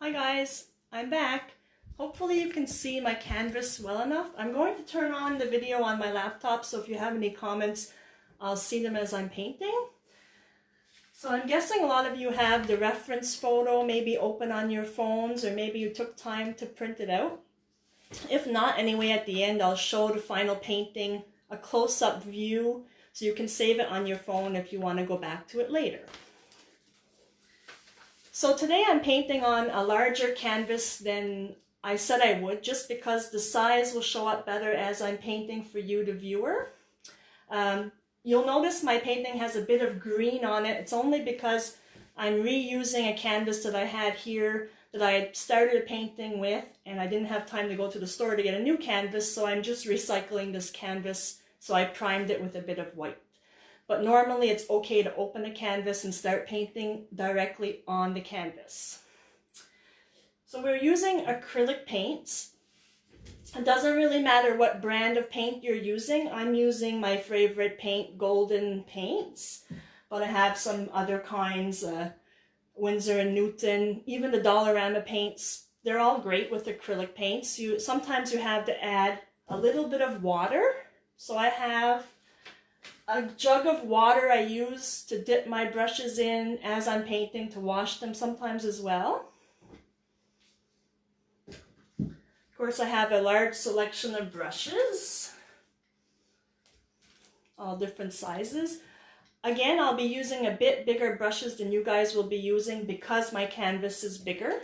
Hi guys, I'm back. Hopefully you can see my canvas well enough. I'm going to turn on the video on my laptop, so if you have any comments, I'll see them as I'm painting. So I'm guessing a lot of you have the reference photo maybe open on your phones, or maybe you took time to print it out. If not, anyway, at the end I'll show the final painting, a close-up view, so you can save it on your phone if you want to go back to it later. So today I'm painting on a larger canvas than I said I would, just because the size will show up better as I'm painting for you, the viewer. You'll notice my painting has a bit of green on it. It's only because I'm reusing a canvas that I had here that I started painting with, and I didn't have time to go to the store to get a new canvas, so I'm just recycling this canvas, so I primed it with a bit of white. But normally it's okay to open the canvas and start painting directly on the canvas. So we're using acrylic paints. It doesn't really matter what brand of paint you're using. I'm using my favorite paint, Golden Paints, but I have some other kinds, Winsor & Newton, even the Dollarama paints. They're all great with acrylic paints. Sometimes you have to add a little bit of water. So I have a jug of water I use to dip my brushes in as I'm painting, to wash them sometimes as well. Of course, I have a large selection of brushes, all different sizes. Again, I'll be using a bit bigger brushes than you guys will be using because my canvas is bigger.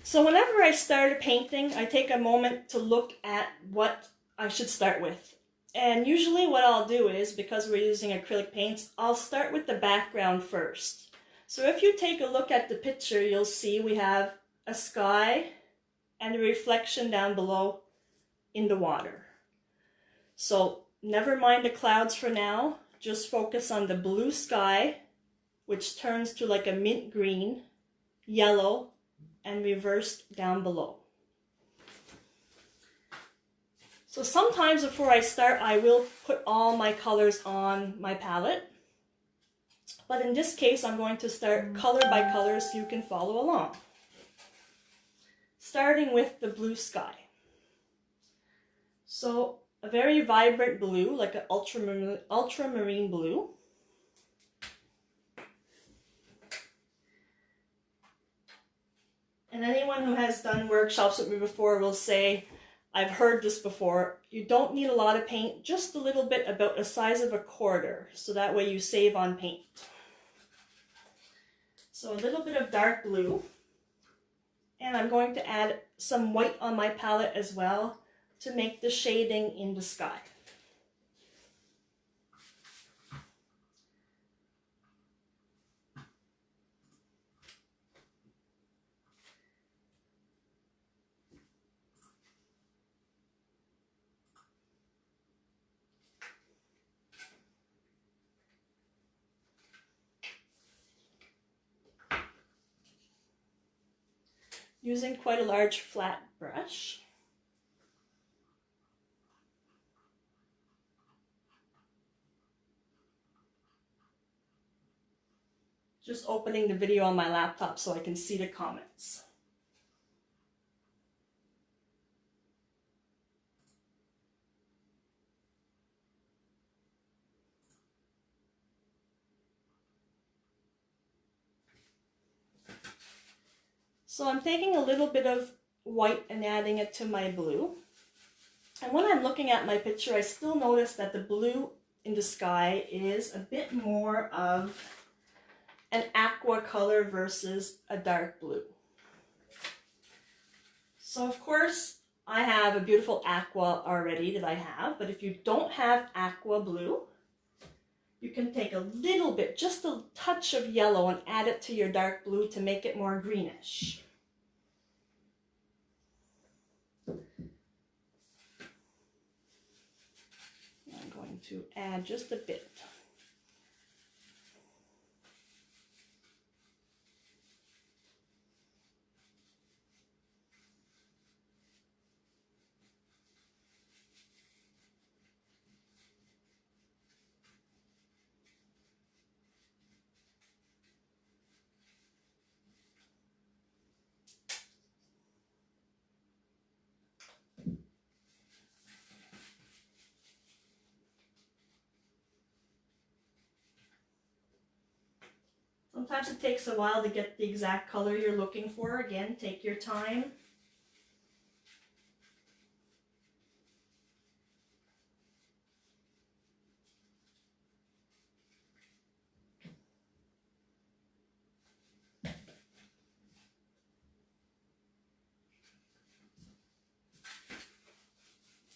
So whenever I start a painting, I take a moment to look at what I should start with. And usually what I'll do is, because we're using acrylic paints, I'll start with the background first. So if you take a look at the picture, you'll see we have a sky and a reflection down below in the water. So never mind the clouds for now, just focus on the blue sky, which turns to like a mint green, yellow, and reversed down below. So sometimes before I start, I will put all my colors on my palette. But in this case, I'm going to start color by color so you can follow along. Starting with the blue sky. So a very vibrant blue, like an ultramarine blue. And anyone who has done workshops with me before will say, I've heard this before, you don't need a lot of paint, just a little bit, about the size of a quarter, so that way you save on paint. So a little bit of dark blue, and I'm going to add some white on my palette as well to make the shading in the sky. Using quite a large flat brush. Just opening the video on my laptop so I can see the comments. So I'm taking a little bit of white and adding it to my blue. And when I'm looking at my picture, I still notice that the blue in the sky is a bit more of an aqua color versus a dark blue. So of course, I have a beautiful aqua already that I have, but if you don't have aqua blue, you can take a little bit, just a touch of yellow, and add it to your dark blue to make it more greenish. I'm going to add just a bit. Sometimes it takes a while to get the exact color you're looking for. Again, take your time.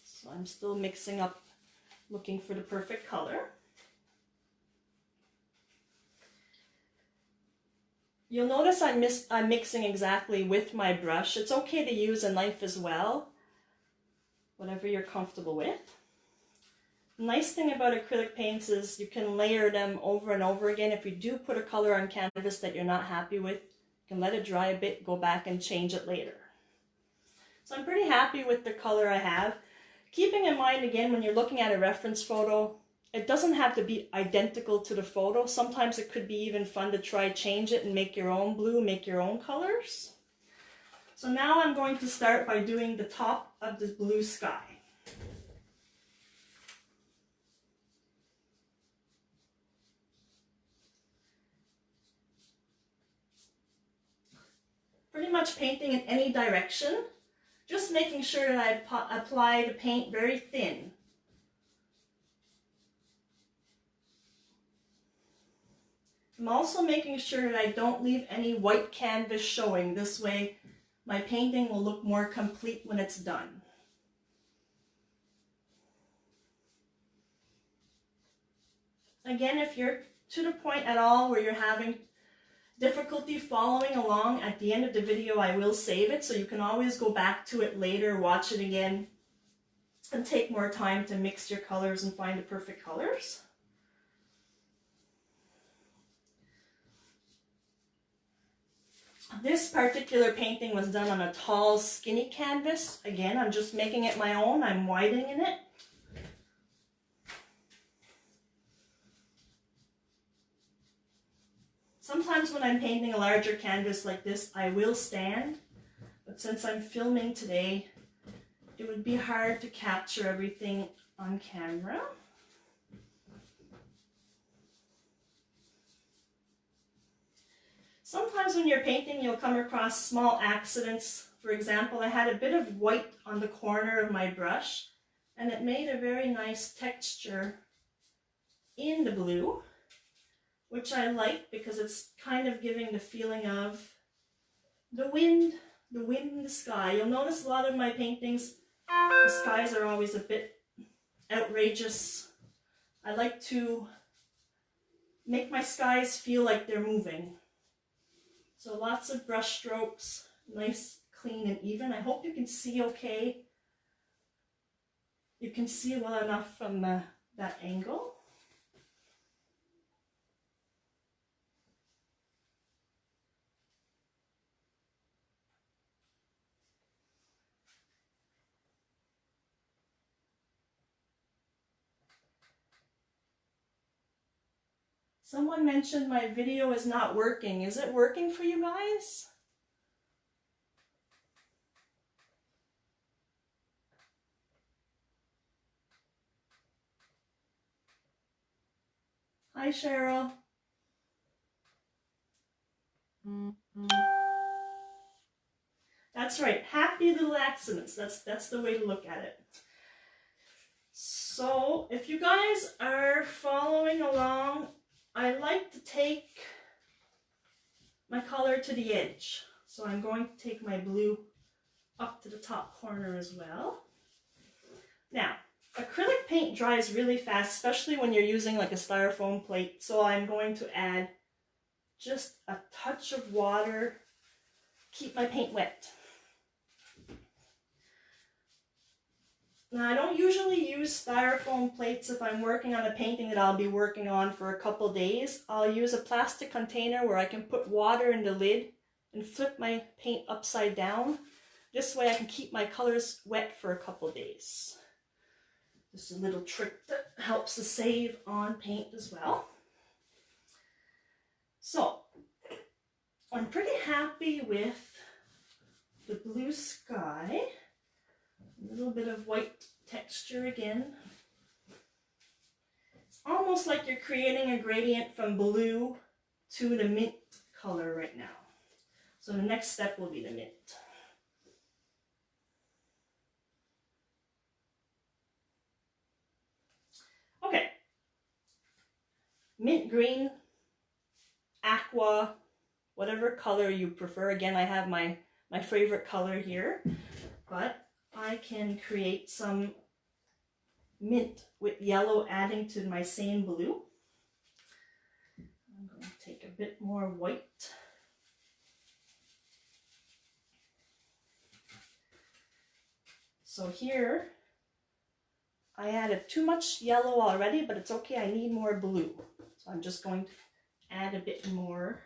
So I'm still mixing up, looking for the perfect color. You'll notice I'm mixing exactly with my brush. It's okay to use a knife as well, whatever you're comfortable with. The nice thing about acrylic paints is you can layer them over and over again. If you do put a color on canvas that you're not happy with, you can let it dry a bit, go back and change it later. So I'm pretty happy with the color I have. Keeping in mind, again, when you're looking at a reference photo, it doesn't have to be identical to the photo. Sometimes it could be even fun to try change it and make your own blue, make your own colors. So now I'm going to start by doing the top of the blue sky. Pretty much painting in any direction, just making sure that I apply the paint very thin. I'm also making sure that I don't leave any white canvas showing. This way my painting will look more complete when it's done. Again, if you're to the point at all where you're having difficulty following along, at the end of the video I will save it, so you can always go back to it later, watch it again, and take more time to mix your colors and find the perfect colors. This particular painting was done on a tall, skinny canvas. Again, I'm just making it my own. I'm widening it. Sometimes when I'm painting a larger canvas like this, I will stand. But since I'm filming today, it would be hard to capture everything on camera. Sometimes when you're painting, you'll come across small accidents. For example, I had a bit of white on the corner of my brush, and it made a very nice texture in the blue, which I like because it's kind of giving the feeling of the wind in the sky. You'll notice a lot of my paintings, the skies are always a bit outrageous. I like to make my skies feel like they're moving. So lots of brush strokes, nice, clean and even. I hope you can see okay. You can see well enough from that angle. Someone mentioned my video is not working. Is it working for you guys? Hi, Cheryl. That's right. Happy little accidents. That's the way to look at it. So if you guys are following along, I like to take my color to the edge. So I'm going to take my blue up to the top corner as well. Now, acrylic paint dries really fast, especially when you're using like a styrofoam plate. So I'm going to add just a touch of water, keep my paint wet. Now, I don't usually use styrofoam plates if I'm working on a painting that I'll be working on for a couple days. I'll use a plastic container where I can put water in the lid and flip my paint upside down. This way I can keep my colors wet for a couple days. Just a little trick that helps to save on paint as well. So, I'm pretty happy with the blue sky. A little bit of white texture again. It's almost like you're creating a gradient from blue to the mint color right now. So the next step will be the mint. Okay. Mint green, aqua, whatever color you prefer. Again, I have my favorite color here, but I can create some mint with yellow adding to my same blue. I'm going to take a bit more white. So here, I added too much yellow already, but it's okay, I need more blue. So I'm just going to add a bit more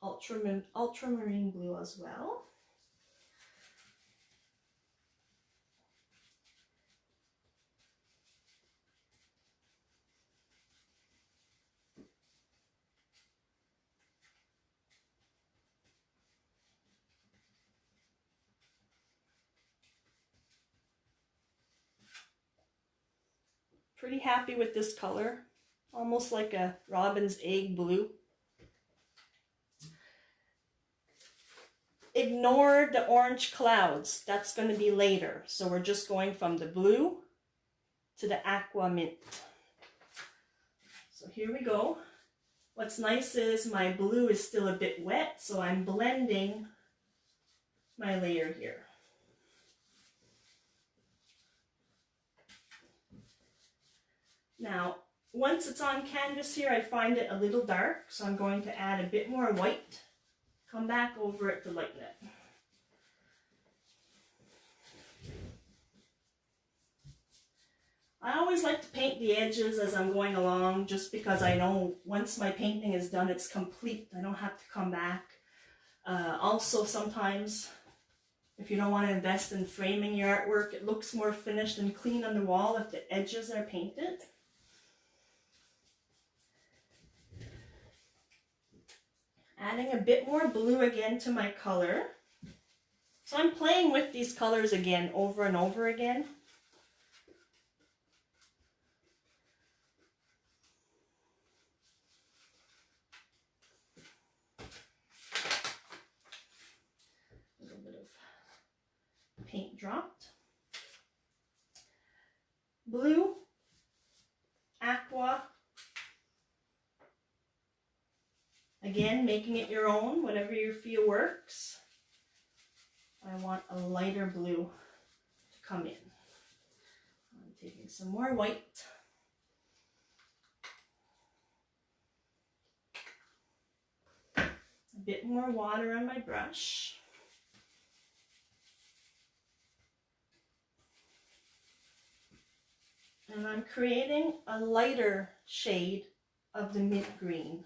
ultramarine blue as well. Pretty happy with this color, almost like a robin's egg blue. Ignore the orange clouds, that's going to be later. So we're just going from the blue to the aqua mint. So here we go. What's nice is my blue is still a bit wet, so I'm blending my layer here. Now, once it's on canvas here, I find it a little dark, so I'm going to add a bit more white. Come back over it to lighten it. I always like to paint the edges as I'm going along, just because I know once my painting is done, it's complete. I don't have to come back. Also, sometimes, if you don't want to invest in framing your artwork, it looks more finished and clean on the wall if the edges are painted. Adding a bit more blue again to my color. So I'm playing with these colors again over and over again. A little bit of paint dropped. Blue, aqua. Again, making it your own, whatever you feel works. I want a lighter blue to come in. I'm taking some more white. A bit more water on my brush. And I'm creating a lighter shade of the mint green.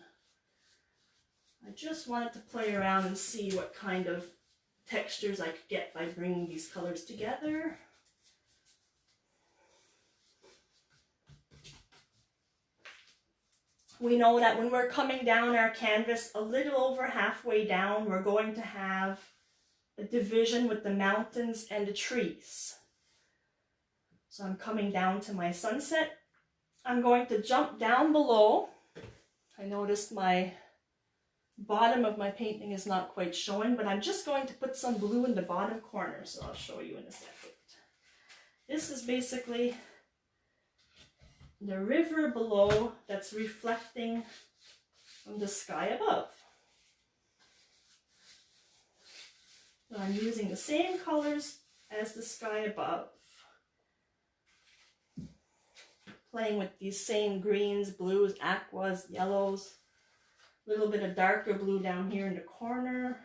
I just wanted to play around and see what kind of textures I could get by bringing these colors together. We know that when we're coming down our canvas a little over halfway down, we're going to have a division with the mountains and the trees. So I'm coming down to my sunset. I'm going to jump down below. I noticed my bottom of my painting is not quite showing, but I'm just going to put some blue in the bottom corner, so I'll show you in a second. This is basically the river below that's reflecting from the sky above. So I'm using the same colors as the sky above. Playing with these same greens, blues, aquas, yellows. A little bit of darker blue down here in the corner.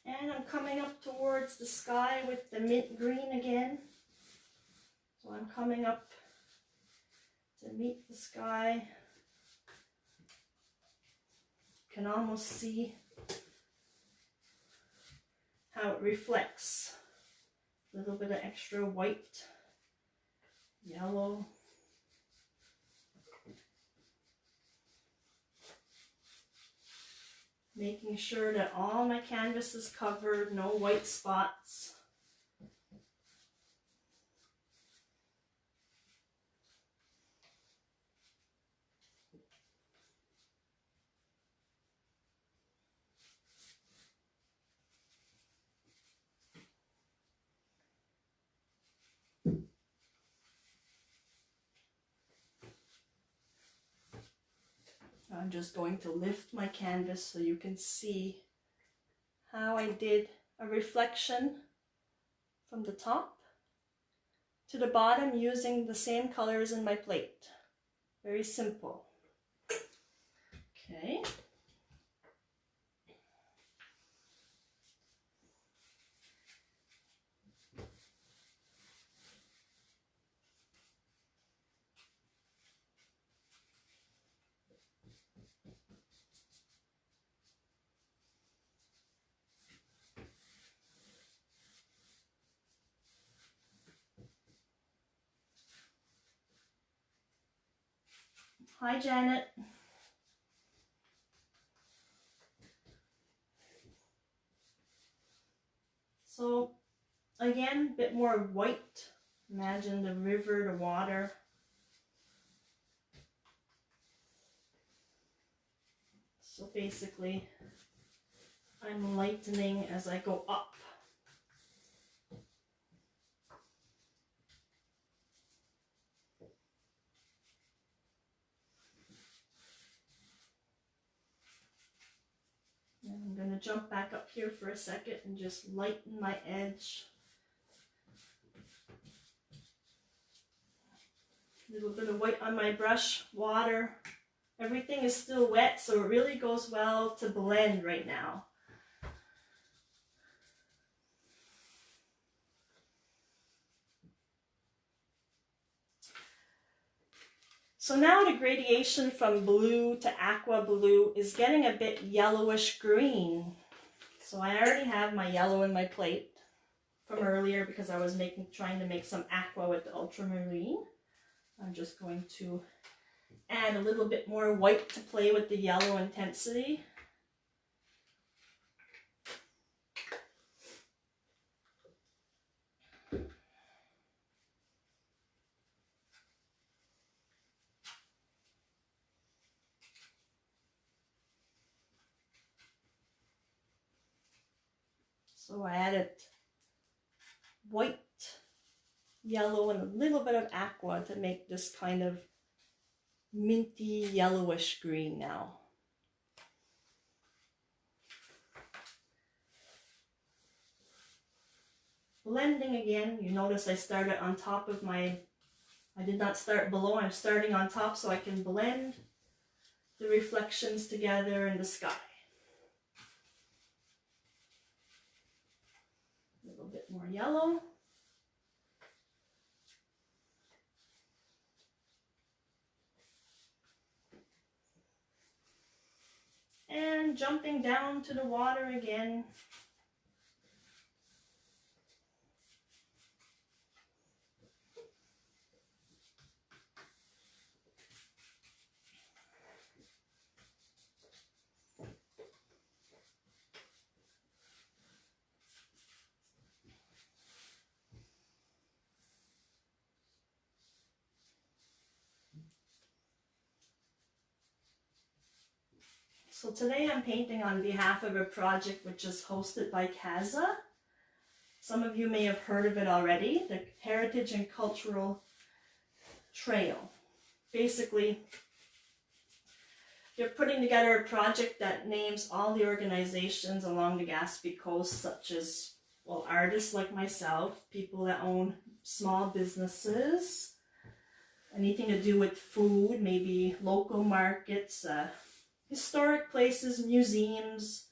And I'm coming up towards the sky with the mint green again. So I'm coming up to meet the sky. You can almost see how it reflects. A little bit of extra white, yellow. making sure that all my canvas is covered, no white spots. I'm just going to lift my canvas so you can see how I did a reflection from the top to the bottom using the same colors in my plate. Very simple. Okay. Hi, Janet. So again, a bit more white. Imagine the river, the water. So basically, I'm lightening as I go up. And I'm going to jump back up here for a second and just lighten my edge. A little bit of white on my brush, water. Everything is still wet, so it really goes well to blend right now. So now the gradation from blue to aqua blue is getting a bit yellowish green. So I already have my yellow in my plate from earlier because I was trying to make some aqua with the ultramarine. I'm just going to add a little bit more white to play with the yellow intensity. So I added white, yellow, and a little bit of aqua to make this kind of minty yellowish green now. Blending again, you notice I started on top of I did not start below, I'm starting on top so I can blend the reflections together in the sky. A little bit more yellow. And jumping down to the water again. So today I'm painting on behalf of a project which is hosted by CASA. Some of you may have heard of it already, the Heritage and Cultural Trail. Basically, they're putting together a project that names all the organizations along the Gaspesie coast, such as, well, artists like myself, people that own small businesses, anything to do with food, maybe local markets, historic places, museums,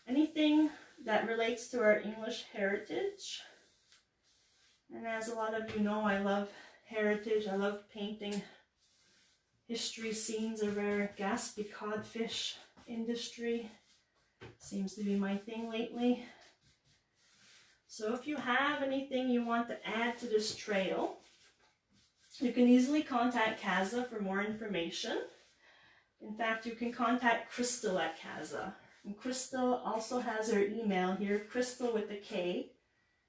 anything that relates to our English heritage. And as a lot of you know, I love heritage. I love painting history scenes of our Gaspesie codfish industry. Seems to be my thing lately. So if you have anything you want to add to this trail, you can easily contact CASA for more information. In fact, you can contact Crystal at CASA. And Crystal also has her email here, Crystal with a K,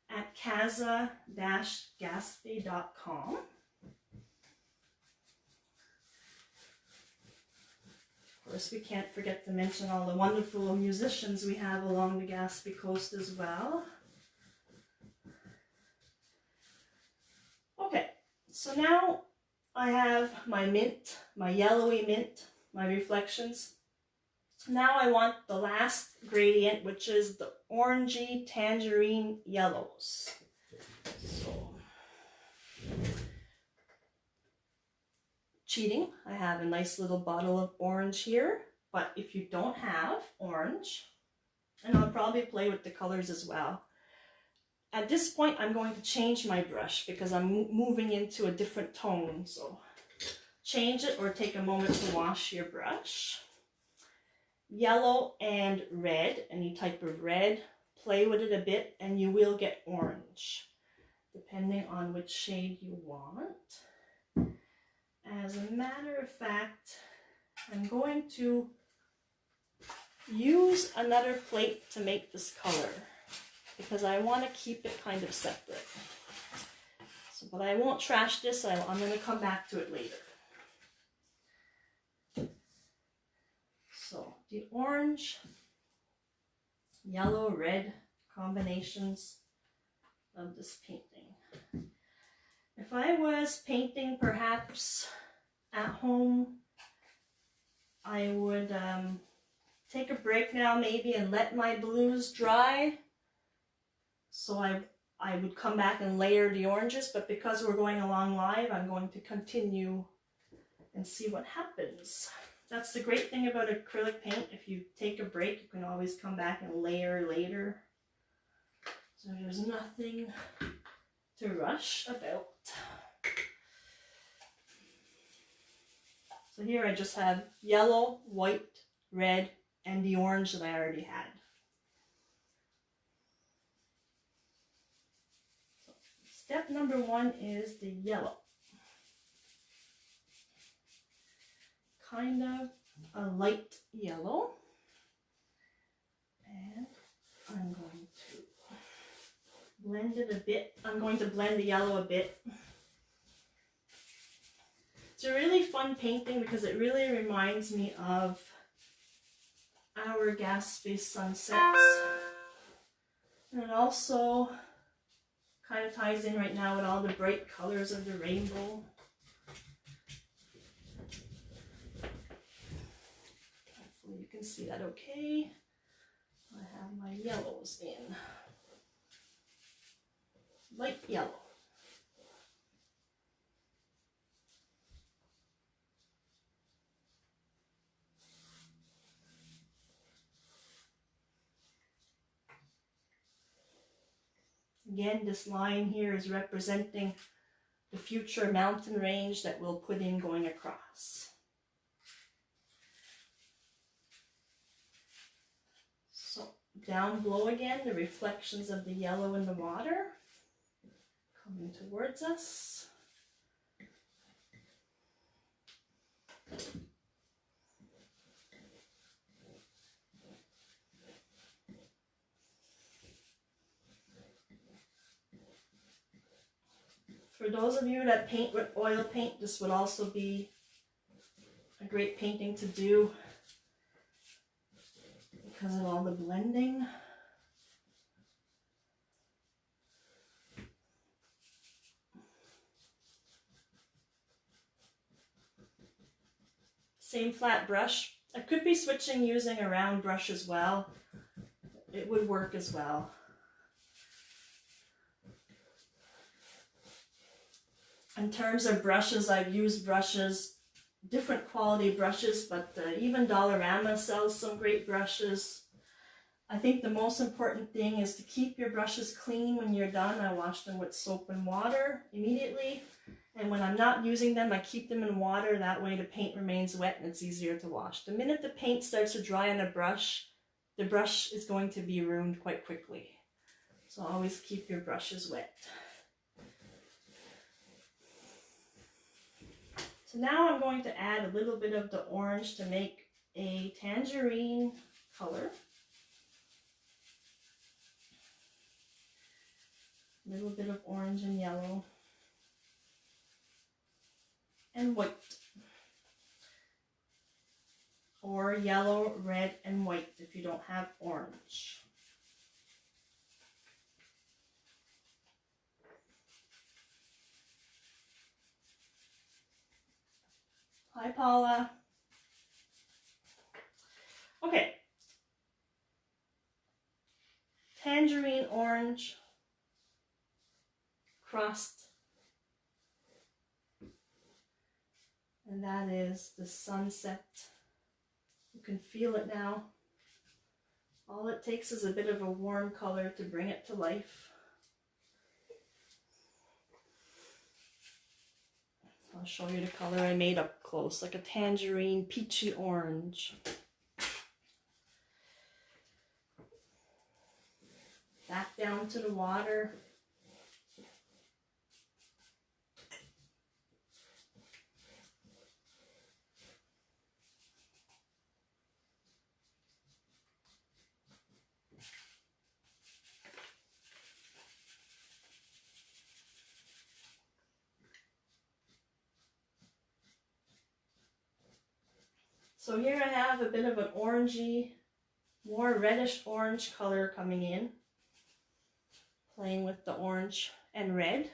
at casa-gaspie.com. Of course, we can't forget to mention all the wonderful musicians we have along the Gaspe coast as well. Okay, so now I have my mint, my yellowy mint, my reflections. Now I want the last gradient, which is the orangey tangerine yellows. So, cheating, I have a nice little bottle of orange here, but if you don't have orange, and I'll probably play with the colors as well. At this point, I'm going to change my brush because I'm moving into a different tone. So change it or take a moment to wash your brush. Yellow and red, any type of red, play with it a bit and you will get orange, depending on which shade you want. As a matter of fact, I'm going to use another plate to make this color because I want to keep it kind of separate. So, but I won't trash this, I'm going to come back to it later. So the orange, yellow, red combinations of this painting. If I was painting perhaps at home, I would take a break now maybe and let my blues dry. So I would come back and layer the oranges, but because we're going along live, I'm going to continue and see what happens. That's the great thing about acrylic paint. If you take a break, you can always come back and layer later. So there's nothing to rush about. So here I just have yellow, white, red, and the orange that I already had. So step number one is the yellow. Kind of a light yellow. And I'm going to blend it a bit. I'm going to blend the yellow a bit. It's a really fun painting because it really reminds me of our Gaspe sunsets. And it also kind of ties in right now with all the bright colors of the rainbow. Hopefully you can see that okay. I have my yellows in. Light yellow. Again, this line here is representing the future mountain range that we'll put in going across. So down below again, the reflections of the yellow in the water coming towards us. For those of you that paint with oil paint, this would also be a great painting to do because of all the blending. Same flat brush. I could be switching using a round brush as well. It would work as well. In terms of brushes, I've used brushes, different quality brushes, but even Dollarama sells some great brushes. I think the most important thing is to keep your brushes clean when you're done. I wash them with soap and water immediately. And when I'm not using them, I keep them in water. That way the paint remains wet and it's easier to wash. The minute the paint starts to dry on a brush, the brush is going to be ruined quite quickly. So always keep your brushes wet. So now I'm going to add a little bit of the orange to make a tangerine color. little bit of orange and yellow and white. Or yellow, red, and white if you don't have orange. Hi, Paula. Okay. Tangerine orange crust. And that is the sunset. You can feel it now. All it takes is a bit of a warm color to bring it to life. I'll show you the color I made up close, like a tangerine peachy orange. Back down to the water. So here I have a bit of an orangey, more reddish orange color coming in, playing with the orange and red.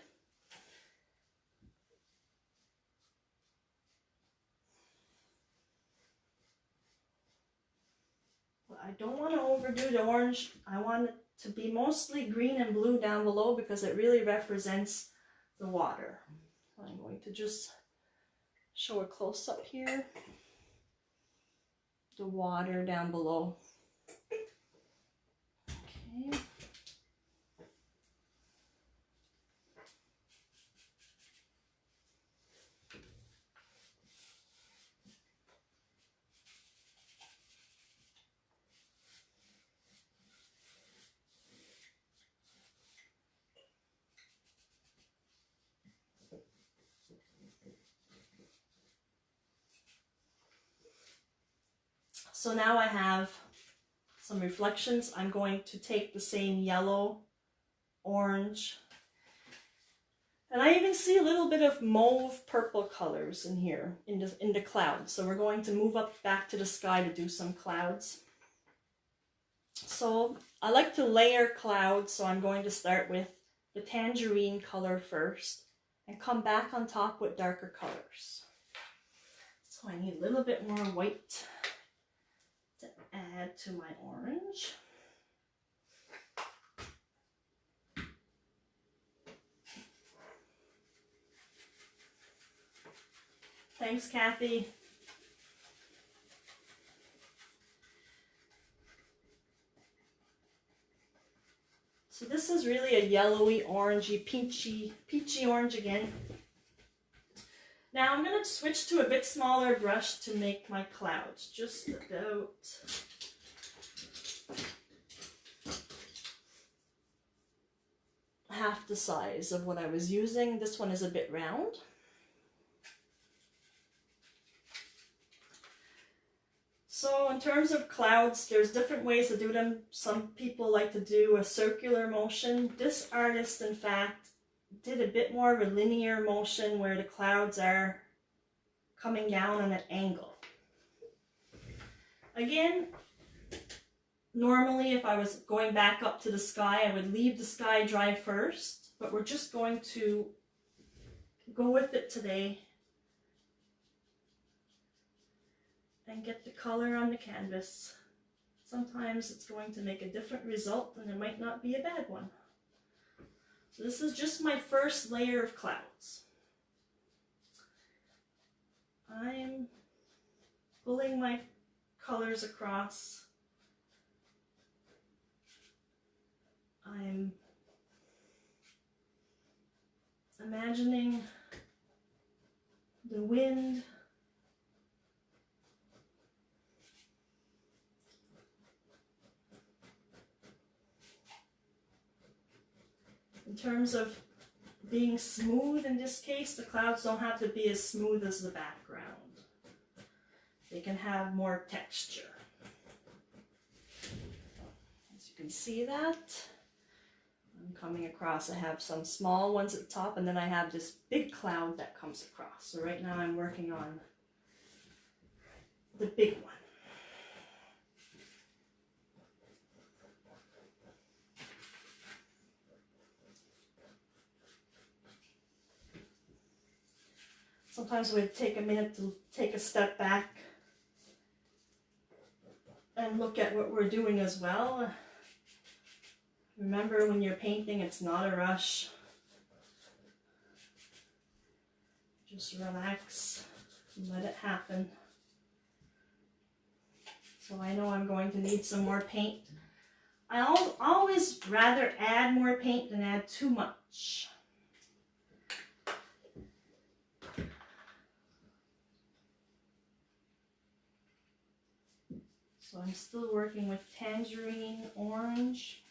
But I don't want to overdo the orange. I want it to be mostly green and blue down below because it really represents the water. I'm going to just show a close-up here. The water down below. Okay. So now I have some reflections. I'm going to take the same yellow, orange, and I even see a little bit of mauve purple colors in here, in the clouds. So we're going to move up back to the sky to do some clouds. So I like to layer clouds, so I'm going to start with the tangerine color first and come back on top with darker colors. So I need a little bit more white to add to my orange. Thanks, Kathy. So this is really a yellowy, orangey, peachy orange again. Now I'm going to switch to a bit smaller brush to make my clouds, just about half the size of what I was using. This one is a bit round. So in terms of clouds, there's different ways to do them. Some people like to do a circular motion. This artist, in fact, did a bit more of a linear motion where the clouds are coming down on an angle. Again, normally if I was going back up to the sky, I would leave the sky dry first, but we're just going to go with it today and get the color on the canvas. Sometimes it's going to make a different result and it might not be a bad one. So this is just my first layer of clouds. I'm pulling my colors across. I'm imagining the wind in terms of being smooth. In this case, the clouds don't have to be as smooth as the background. They can have more texture. As you can see that, I'm coming across. I have some small ones at the top, and then I have this big cloud that comes across. So right now I'm working on the big one. Sometimes we take a minute to take a step back and look at what we're doing as well. Remember, when you're painting, it's not a rush. Just relax and let it happen. So I know I'm going to need some more paint. I always rather add more paint than add too much. So I'm still working with tangerine orange.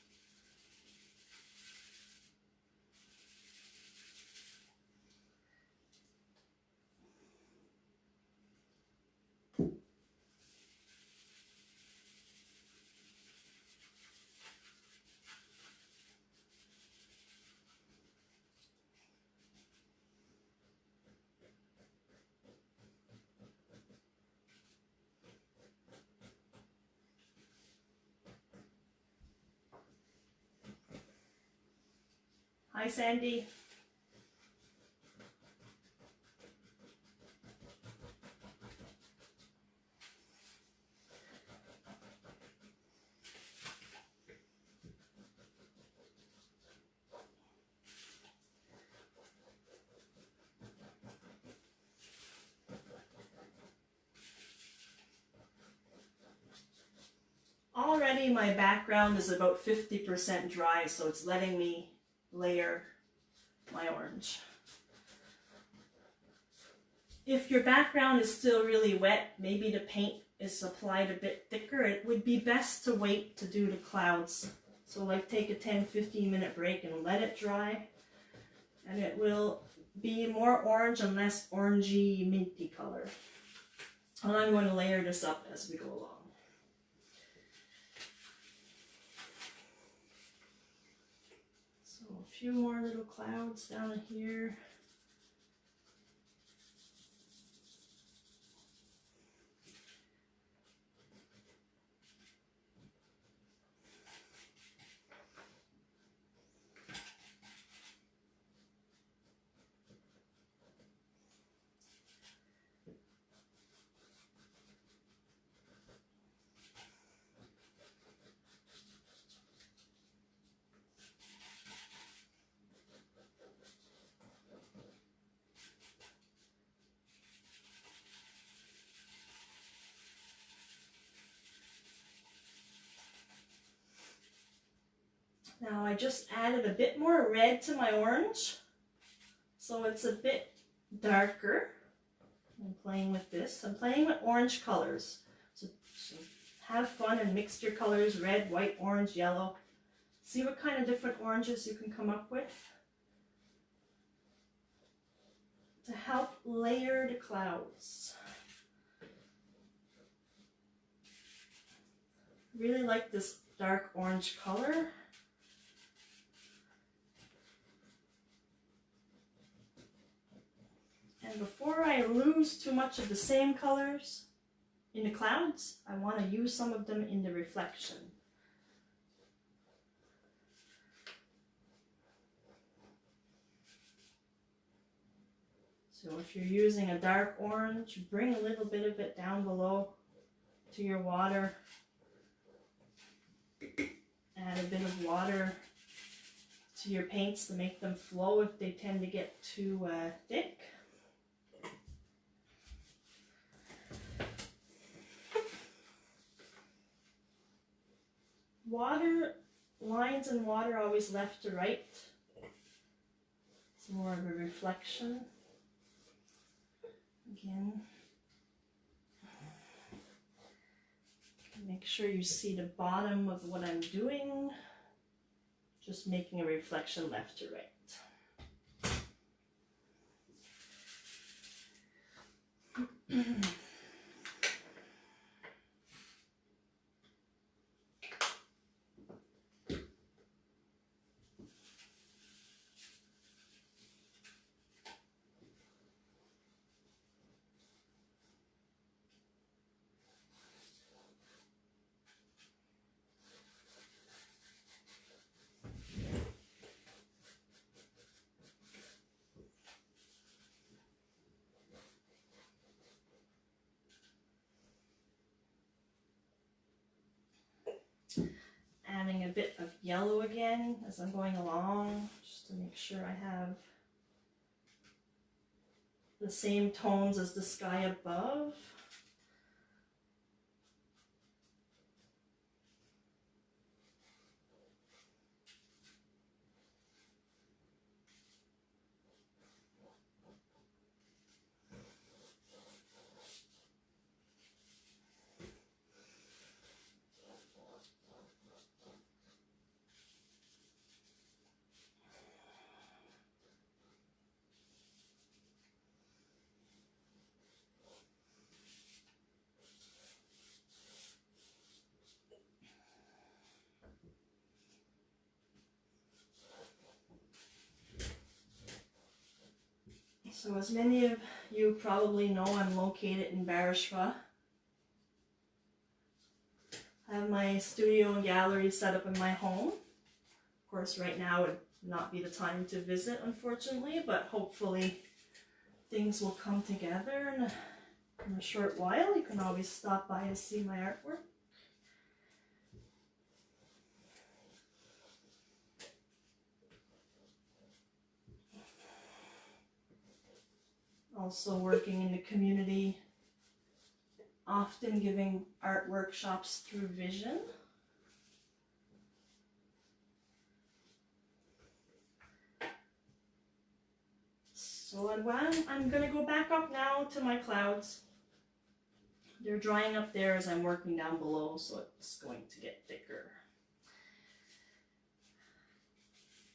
Hi, Sandy. Already my background is about 50% dry, so it's letting me layer my orange. If your background is still really wet, maybe the paint is applied a bit thicker, it would be best to wait to do the clouds. So like take a 10-15 minute break and let it dry, and it will be more orange and less orangey minty color. And I'm going to layer this up as we go along. So a few more little clouds down here. Now I just added a bit more red to my orange, so it's a bit darker. I'm playing with this. I'm playing with orange colors. So have fun and mix your colors, red, white, orange, yellow. See what kind of different oranges you can come up with to help layer the clouds. Really like this dark orange color. And before I lose too much of the same colors in the clouds, I want to use some of them in the reflection. So if you're using a dark orange, bring a little bit of it down below to your water. Add a bit of water to your paints to make them flow if they tend to get too thick. Water, lines in water always left to right. It's more of a reflection. Again, make sure you see the bottom of what I'm doing. Just making a reflection left to right. bit of yellow again as I'm going along, just to make sure I have the same tones as the sky above. So as many of you probably know, I'm located in Barishwa. I have my studio and gallery set up in my home. Of course, right now would not be the time to visit, unfortunately, but hopefully things will come together in a short while. You can always stop by and see my artwork. Also working in the community, often giving art workshops through Vision. So I'm going to go back up now to my clouds. They're drying up there as I'm working down below, so it's going to get thicker.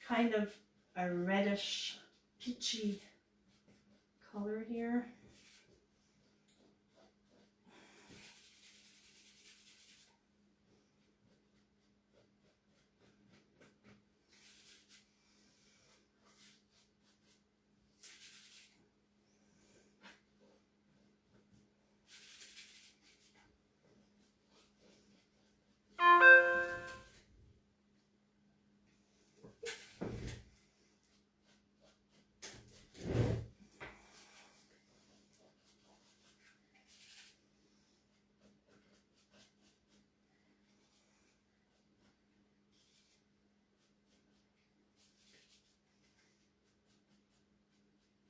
Kind of a reddish, peachy color here.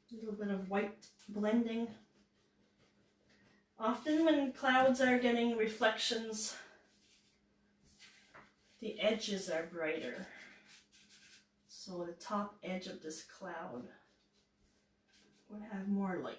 A little bit of white blending. Often when clouds are getting reflections, the edges are brighter. So the top edge of this cloud would have more light.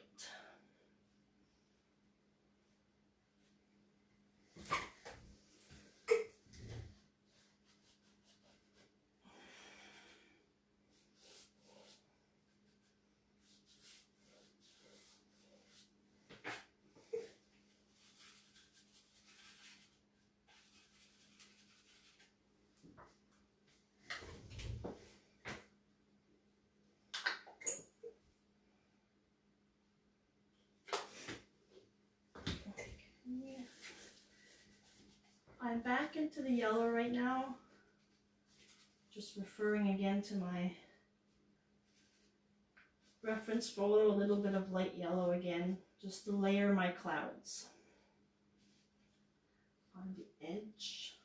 I'm back into the yellow right now, just referring again to my reference photo, a little bit of light yellow again, just to layer my clouds on the edge.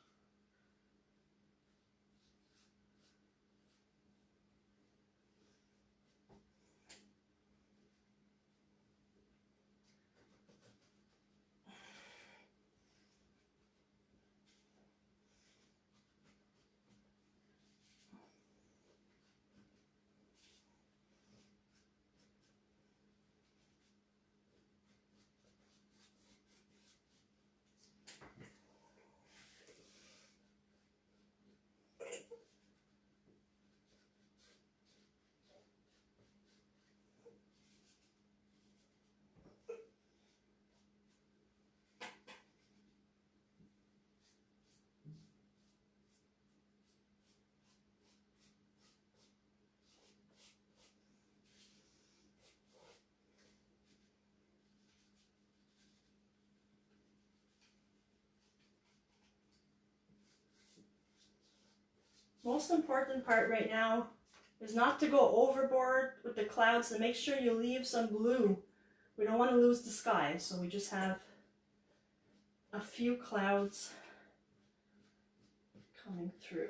Most important part right now is not to go overboard with the clouds, and make sure you leave some blue. We don't want to lose the sky, so we just have a few clouds coming through.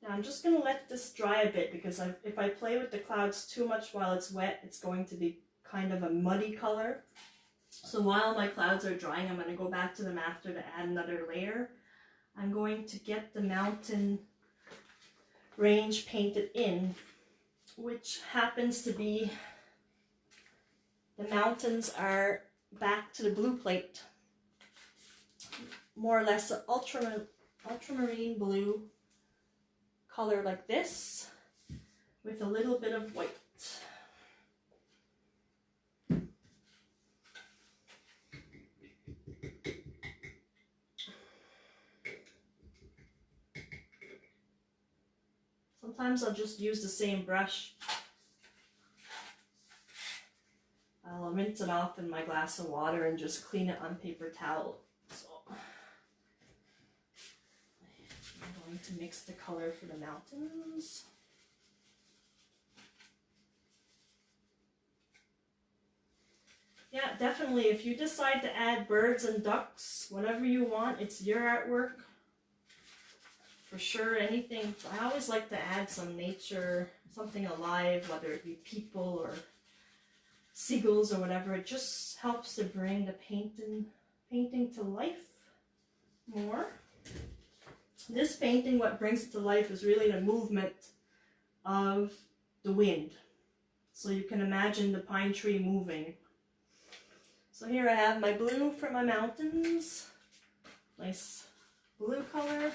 Now I'm just going to let this dry a bit because if I play with the clouds too much while it's wet, it's going to be kind of a muddy color. So while my clouds are drying, I'm going to go back to them after to add another layer. I'm going to get the mountain range painted in, which happens to be, the mountains are back to the blue plate. More or less an ultramarine blue color like this, with a little bit of white. Sometimes I'll just use the same brush. I'll rinse it off in my glass of water and just clean it on paper towel. So I'm going to mix the color for the mountains. Yeah, definitely. If you decide to add birds and ducks, whatever you want, it's your artwork. For sure, anything. I always like to add some nature, something alive, whether it be people or seagulls or whatever. It just helps to bring the painting to life more. This painting, what brings it to life is really the movement of the wind. So you can imagine the pine tree moving. So here I have my blue for my mountains. Nice blue color.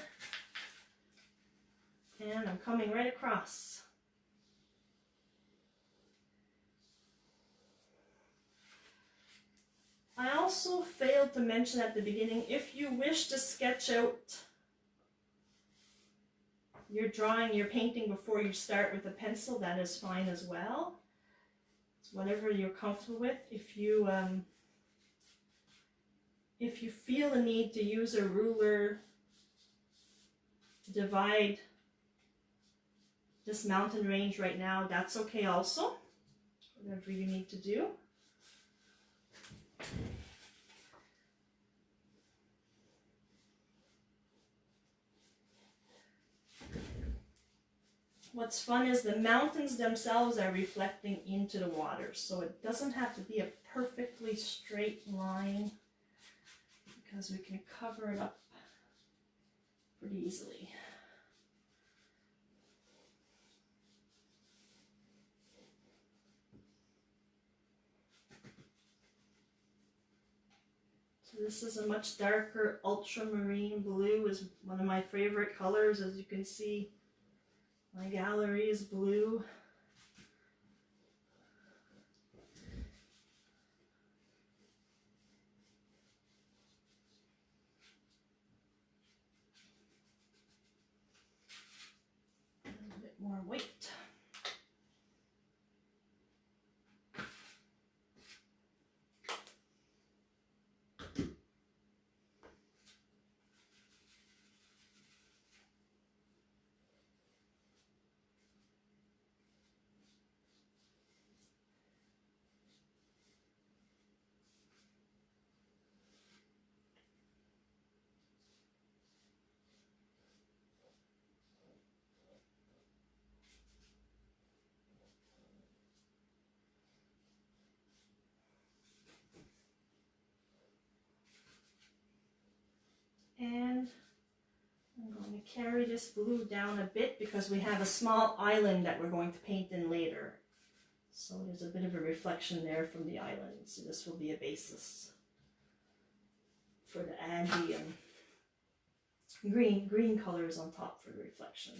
And I'm coming right across. I also failed to mention at the beginning, if you wish to sketch out your drawing, your painting before you start with a pencil, that is fine as well. It's whatever you're comfortable with. If you feel the need to use a ruler to divide this mountain range right now, that's okay also. Whatever you need to do. What's fun is the mountains themselves are reflecting into the water, so it doesn't have to be a perfectly straight line because we can cover it up pretty easily. So this is a much darker ultramarine blue, is one of my favorite colors. As you can see, my gallery is blue. A little bit more white. And I'm going to carry this blue down a bit because we have a small island that we're going to paint in later. So there's a bit of a reflection there from the island. So this will be a basis for the add the green colors on top for the reflection.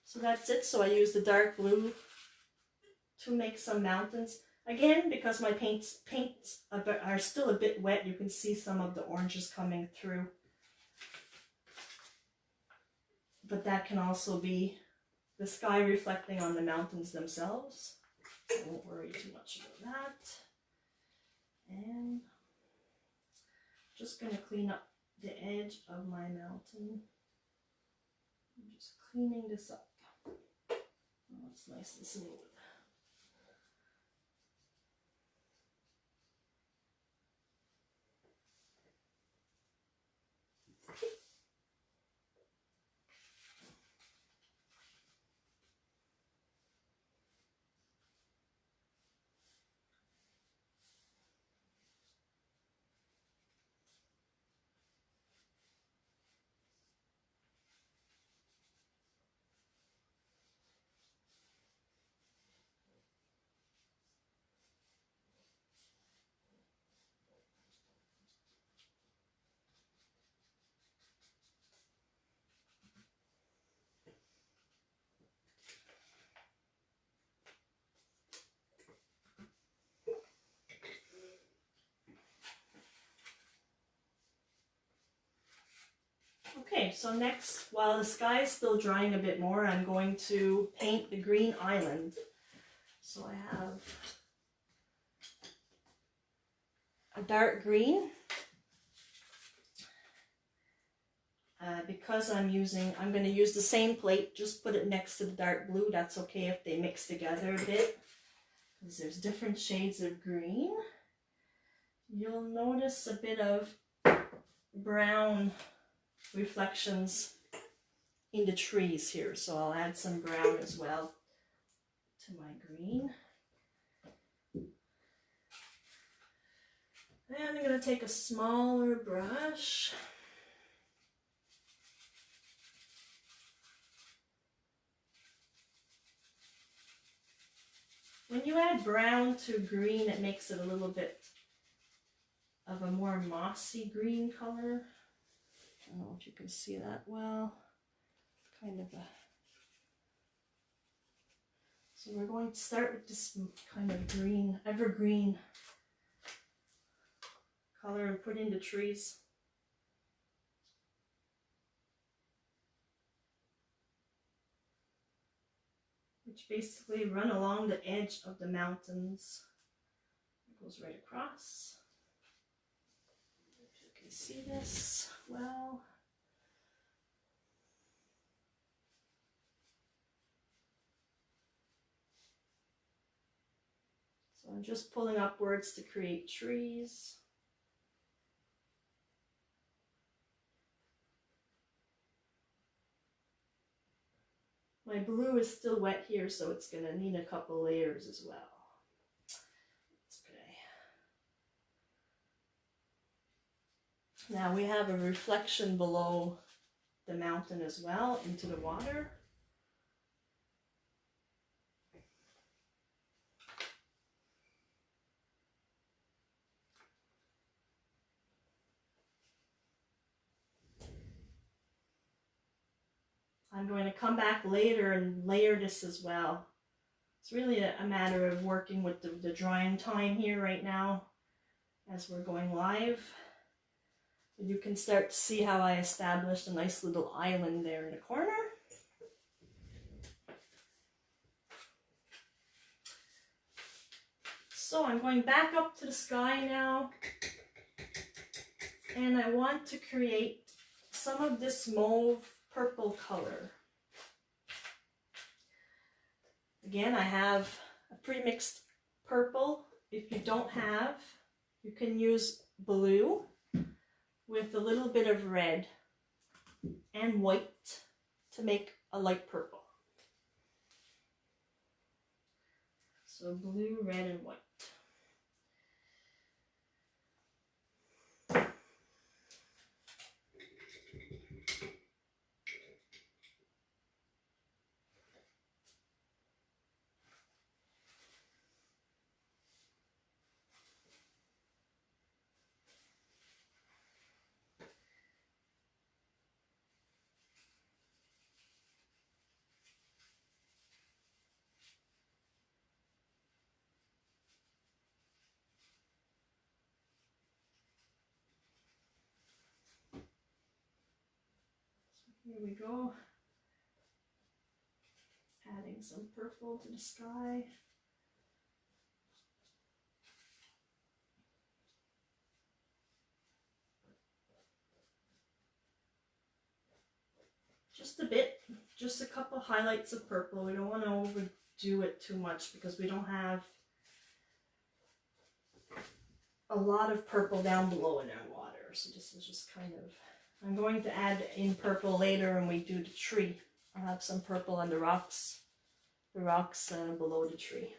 So that's it. So I used the dark blue to make some mountains. Again, because my paints are still a bit wet, you can see some of the oranges coming through. But that can also be the sky reflecting on the mountains themselves. I won't worry too much about that. And just going to clean up the edge of my mountain. I'm just cleaning this up. Oh, it's nice and smooth. Okay, so next, while the sky is still drying a bit more, I'm going to paint the green island. So I have a dark green. Because I'm going to use the same plate, just put it next to the dark blue. That's okay if they mix together a bit, because there's different shades of green. You'll notice a bit of brown reflections in the trees here, so I'll add some brown as well to my green. And I'm going to take a smaller brush. When you add brown to green, it makes it a little bit of a more mossy green color. I don't know if you can see that well. Kind of a... So we're going to start with this kind of green, evergreen color and put in the trees. Which basically run along the edge of the mountains. It goes right across. If you can see this well. So I'm just pulling upwards to create trees. My blue is still wet here, so it's going to need a couple layers as well. That's okay. Now we have a reflection below the mountain as well into the water. I'm going to come back later and layer this as well. It's really a matter of working with the drying time here right now as we're going live. You can start to see how I established a nice little island there in the corner. So I'm going back up to the sky now, and I want to create some of this mauve purple color. Again, I have a pre-mixed purple. If you don't have, you can use blue with a little bit of red and white to make a light purple. So blue, red, and white. Here we go. Adding some purple to the sky. Just a bit, just a couple highlights of purple. We don't want to overdo it too much because we don't have a lot of purple down below in our water. So this is just kind of, I'm going to add in purple later when we do the tree. I'll have some purple on the rocks below the tree.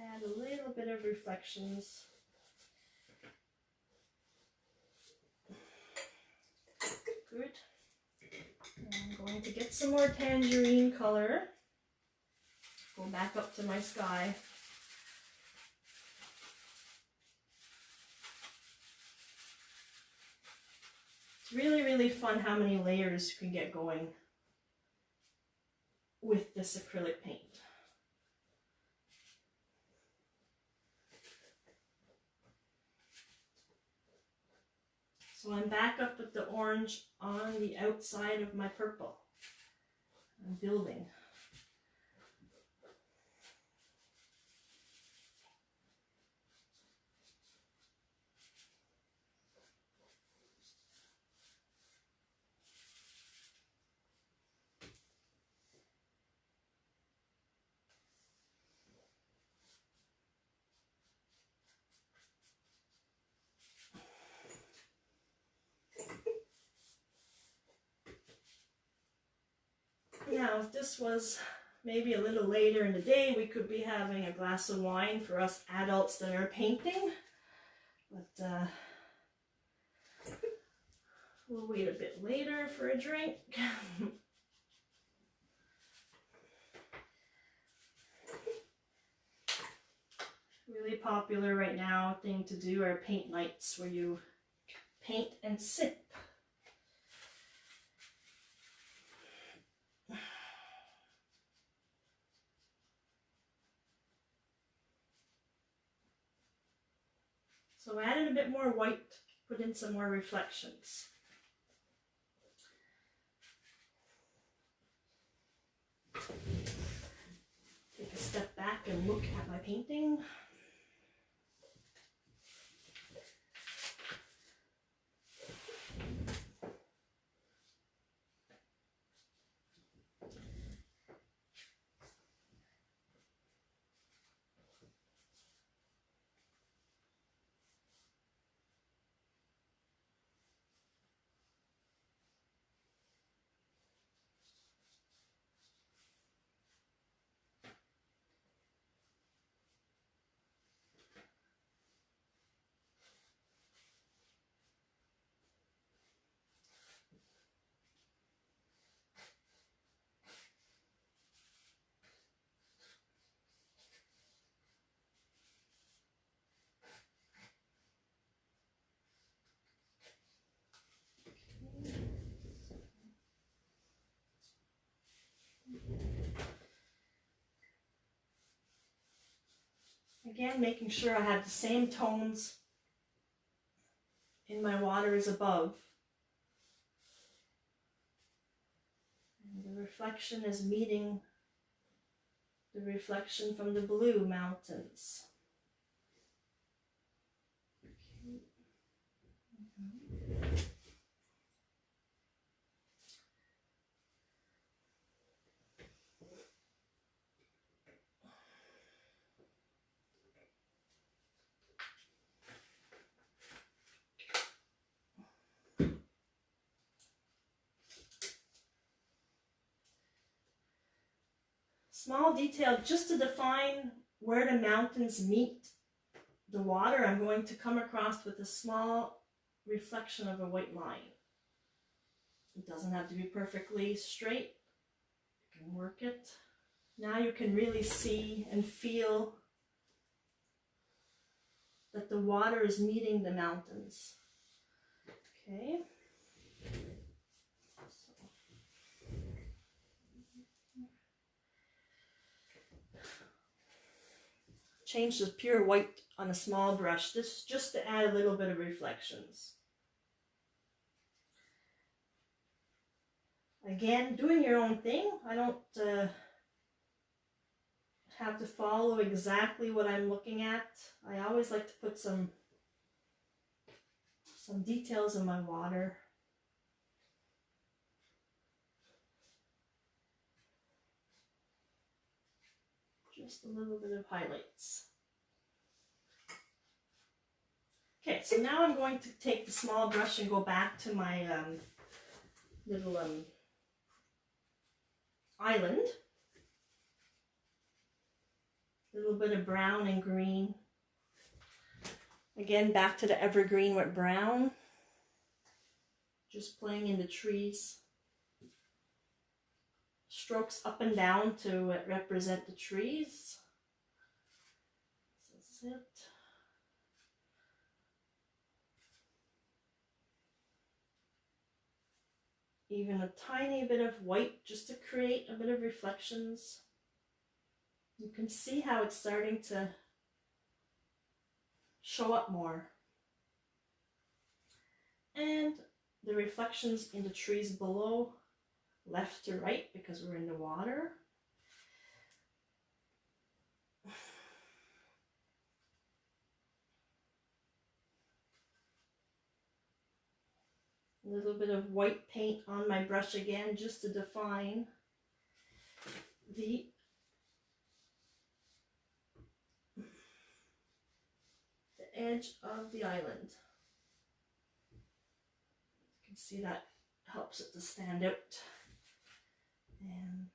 Add a little bit of reflections. Good. I'm going to get some more tangerine color. Go back up to my sky. It's really, really fun how many layers you can get going with this acrylic paint. So I'm back up with the orange on the outside of my purple. I'm building. Now, if this was maybe a little later in the day, we could be having a glass of wine for us adults that are painting. But we'll wait a bit later for a drink. Really popular right now thing to do are paint nights where you paint and sip. So add in a bit more white, put in some more reflections. Take a step back and look at my painting. Again, making sure I have the same tones in my water as above. And the reflection is meeting the reflection from the blue mountains. Small detail just to define where the mountains meet the water. I'm going to come across with a small reflection of a white line. It doesn't have to be perfectly straight. You can work it. Now you can really see and feel that the water is meeting the mountains. Okay. Change the pure white on a small brush, this just to add a little bit of reflections. Again, doing your own thing. I don't have to follow exactly what I'm looking at. I always like to put some details in my water. Just a little bit of highlights. Okay, so now I'm going to take the small brush and go back to my little island. A little bit of brown and green. Again, back to the evergreen with brown. Just playing in the trees. Strokes up and down to represent the trees. That's it. Even a tiny bit of white just to create a bit of reflections. You can see how it's starting to show up more. And the reflections in the trees below, left to right because we're in the water. A little bit of white paint on my brush again just to define the edge of the island. You can see that helps it to stand out. And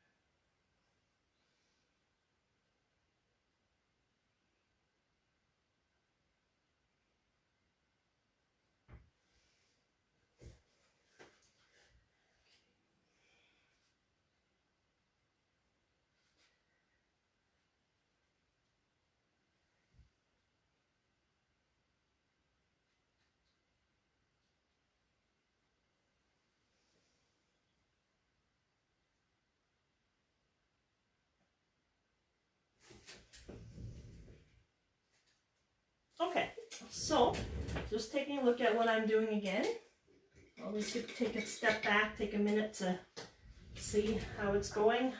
okay, so just taking a look at what I'm doing again. Always good to take a step back, take a minute to see how it's going.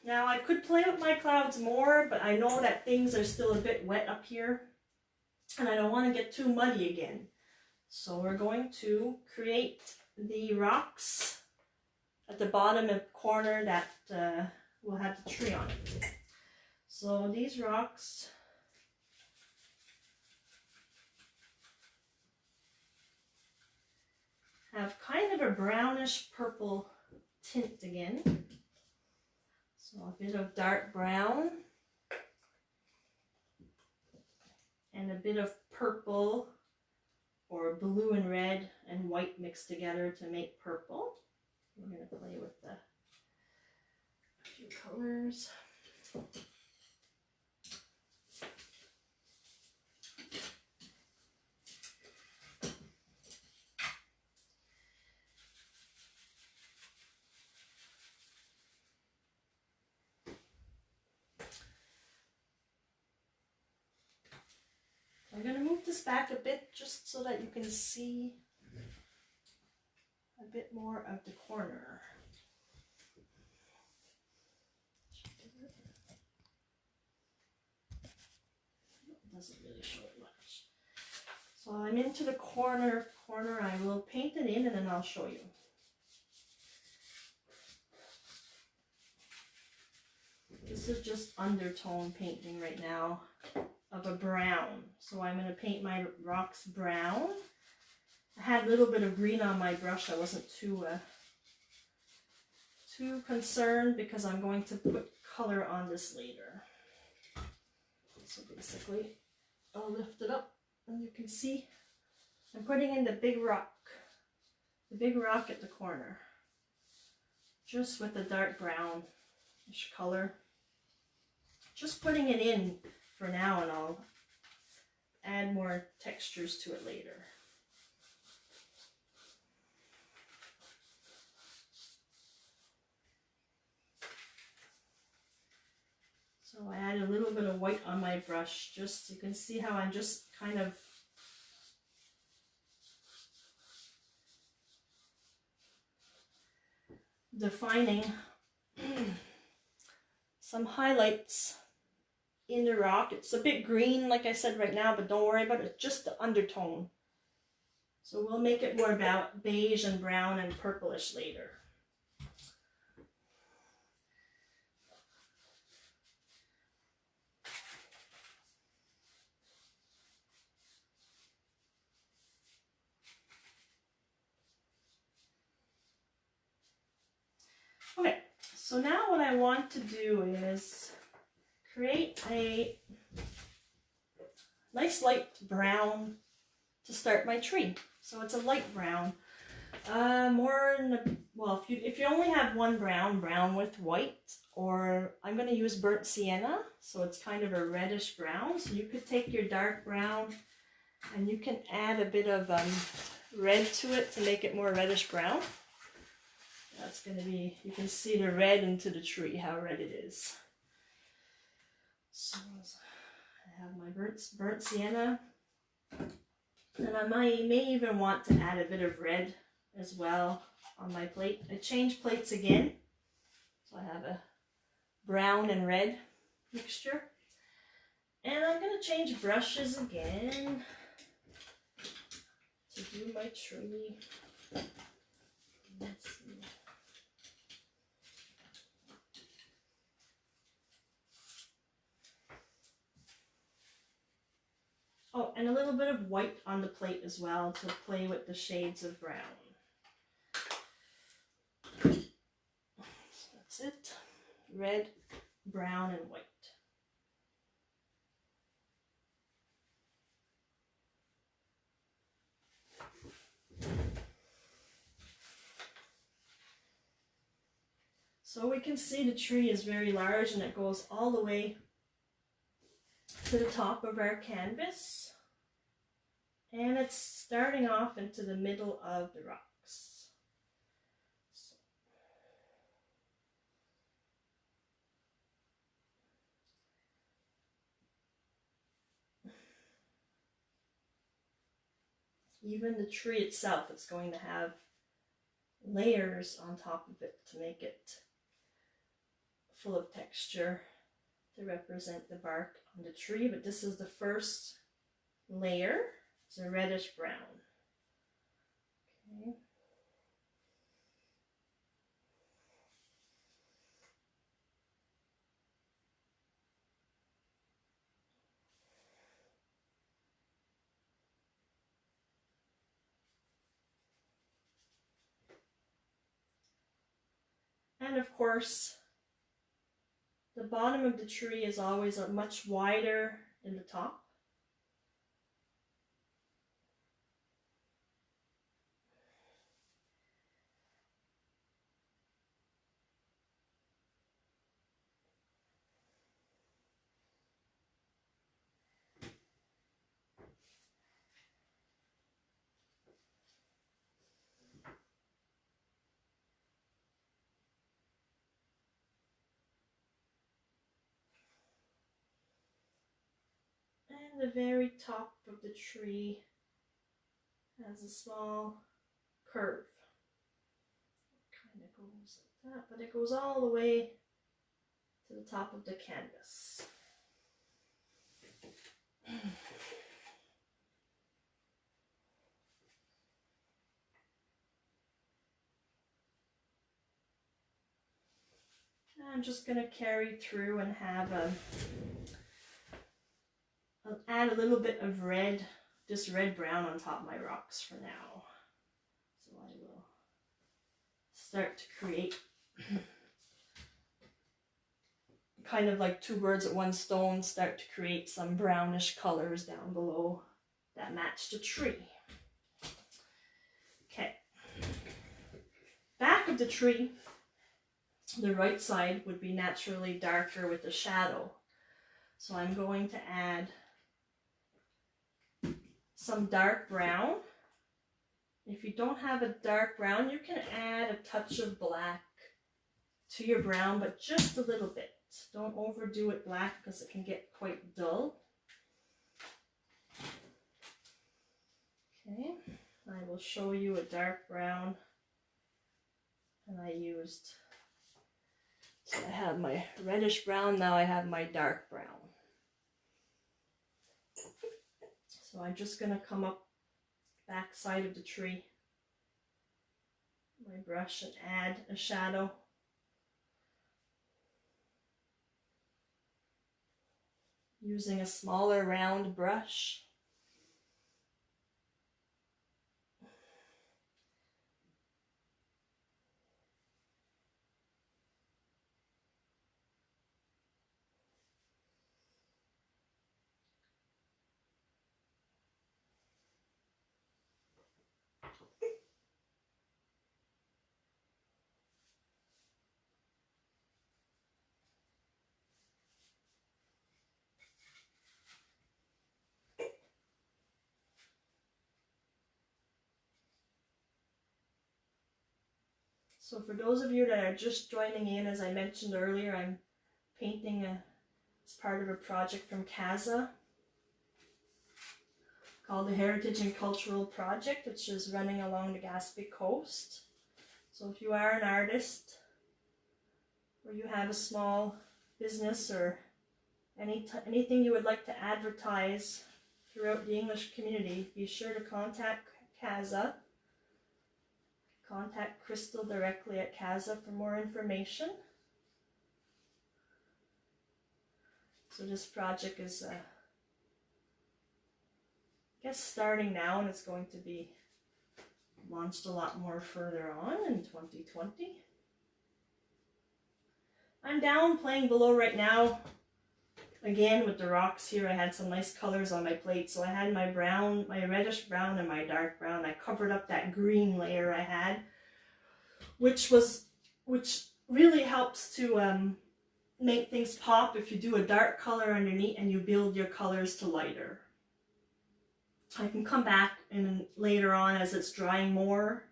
Now I could play with my clouds more, but I know that things are still a bit wet up here and I don't want to get too muddy again. So we're going to create the rocks at the bottom of the corner that will have the tree on it. So these rocks have kind of a brownish purple tint again. So a bit of dark brown and a bit of purple or blue and red and white mixed together to make purple. We're going to play with a few colors. I'm going to move this back a bit just so that you can see a bit more of the corner. It doesn't really show it much. So I'm into the corner. I will paint it in and then I'll show you. This is just undertone painting right now of a brown. So I'm going to paint my rocks brown. I had a little bit of green on my brush. I wasn't too concerned because I'm going to put color on this later. So basically I'll lift it up and you can see I'm putting in the big rock at the corner, just with the dark brownish color. Just putting it in for now, and I'll add more textures to it later. So I add a little bit of white on my brush, just you can see how I'm just kind of defining some highlights in the rock. It's a bit green, like I said right now, but don't worry about it, just the undertone. So we'll make it more about beige and brown and purplish later. Okay, so now what I want to do is create a nice light brown to start my tree. So it's a light brown. Well, if you only have one brown with white, or I'm going to use burnt sienna, so it's kind of a reddish brown. So you could take your dark brown and you can add a bit of red to it to make it more reddish brown. That's going to be, you can see the red into the tree, how red it is. So I have my burnt sienna, and I may even want to add a bit of red as well on my plate. I changed plates again, so I have a brown and red mixture. And I'm going to change brushes again to do my tree. Let's see. Oh, and a little bit of white on the plate as well to play with the shades of brown. So that's it. Red, brown, and white. So we can see the tree is very large, and it goes all the way to the top of our canvas. And it's starting off into the middle of the rocks. Even the tree itself is going to have layers on top of it to make it full of texture to represent the bark on the tree. But this is the first layer. It's a reddish brown. Okay. And of course, the bottom of the tree is always much wider than the top. And the very top of the tree has a small curve. It kind of goes like that, but it goes all the way to the top of the canvas. I'm just going to carry through and have I'll add a little bit of red, just red-brown on top of my rocks for now. So I will start to create kind of like two birds with one stone, start to create some brownish colors down below that match the tree. of the tree, the right side would be naturally darker with the shadow. So I'm going to add some dark brown. If you don't have a dark brown, you can add a touch of black to your brown, but just a little bit. Don't overdo it black because it can get quite dull. Okay, I will show you a dark brown. And I used, so I have my reddish brown, now I have my dark brown. So I'm just going to come up back side of the tree, my brush, and add a shadow. Using a smaller round brush. So for those of you that are just joining in, as I mentioned earlier, I'm painting as part of a project from CASA called the Heritage and Cultural Project, which is running along the Gaspesie coast. So if you are an artist, or you have a small business, or anything you would like to advertise throughout the English community, be sure to contact CASA. Contact Crystal directly at CASA for more information. So this project is, I guess, starting now, and it's going to be launched a lot more further on in 2020. I'm down playing below right now. Again, with the rocks here, I had some nice colors on my plate. So I had my brown, my reddish brown, and my dark brown. I covered up that green layer I had, which really helps to make things pop if you do a dark color underneath and you build your colors to lighter. I can come back and later on as it's drying more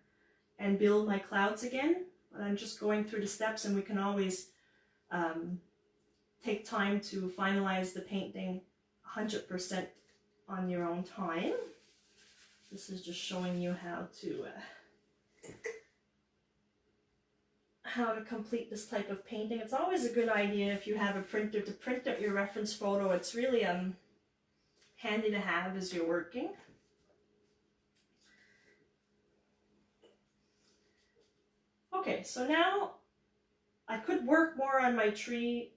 and build my clouds again. But I'm just going through the steps, and we can always take time to finalize the painting 100% on your own time. This is just showing you how to complete this type of painting. It's always a good idea if you have a printer to print out your reference photo. It's really handy to have as you're working. Okay, so now I could work more on my tree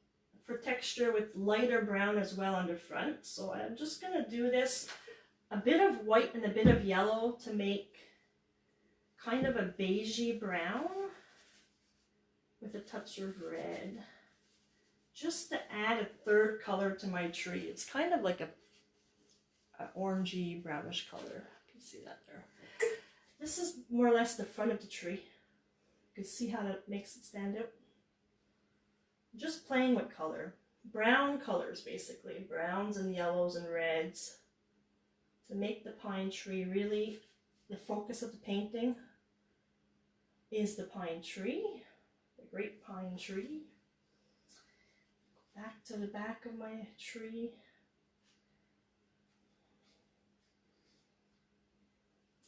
for texture with lighter brown as well on the front. So I'm just going to do this, a bit of white and a bit of yellow to make kind of a beigey brown with a touch of red, just to add a third color to my tree. It's kind of like a orangey brownish color. You can see that there. This is more or less the front of the tree. You can see how that makes it stand out. Just playing with color. Brown colors, basically. Browns and yellows and reds. To make the pine tree really, the focus of the painting is the pine tree. The great pine tree. Back to the back of my tree.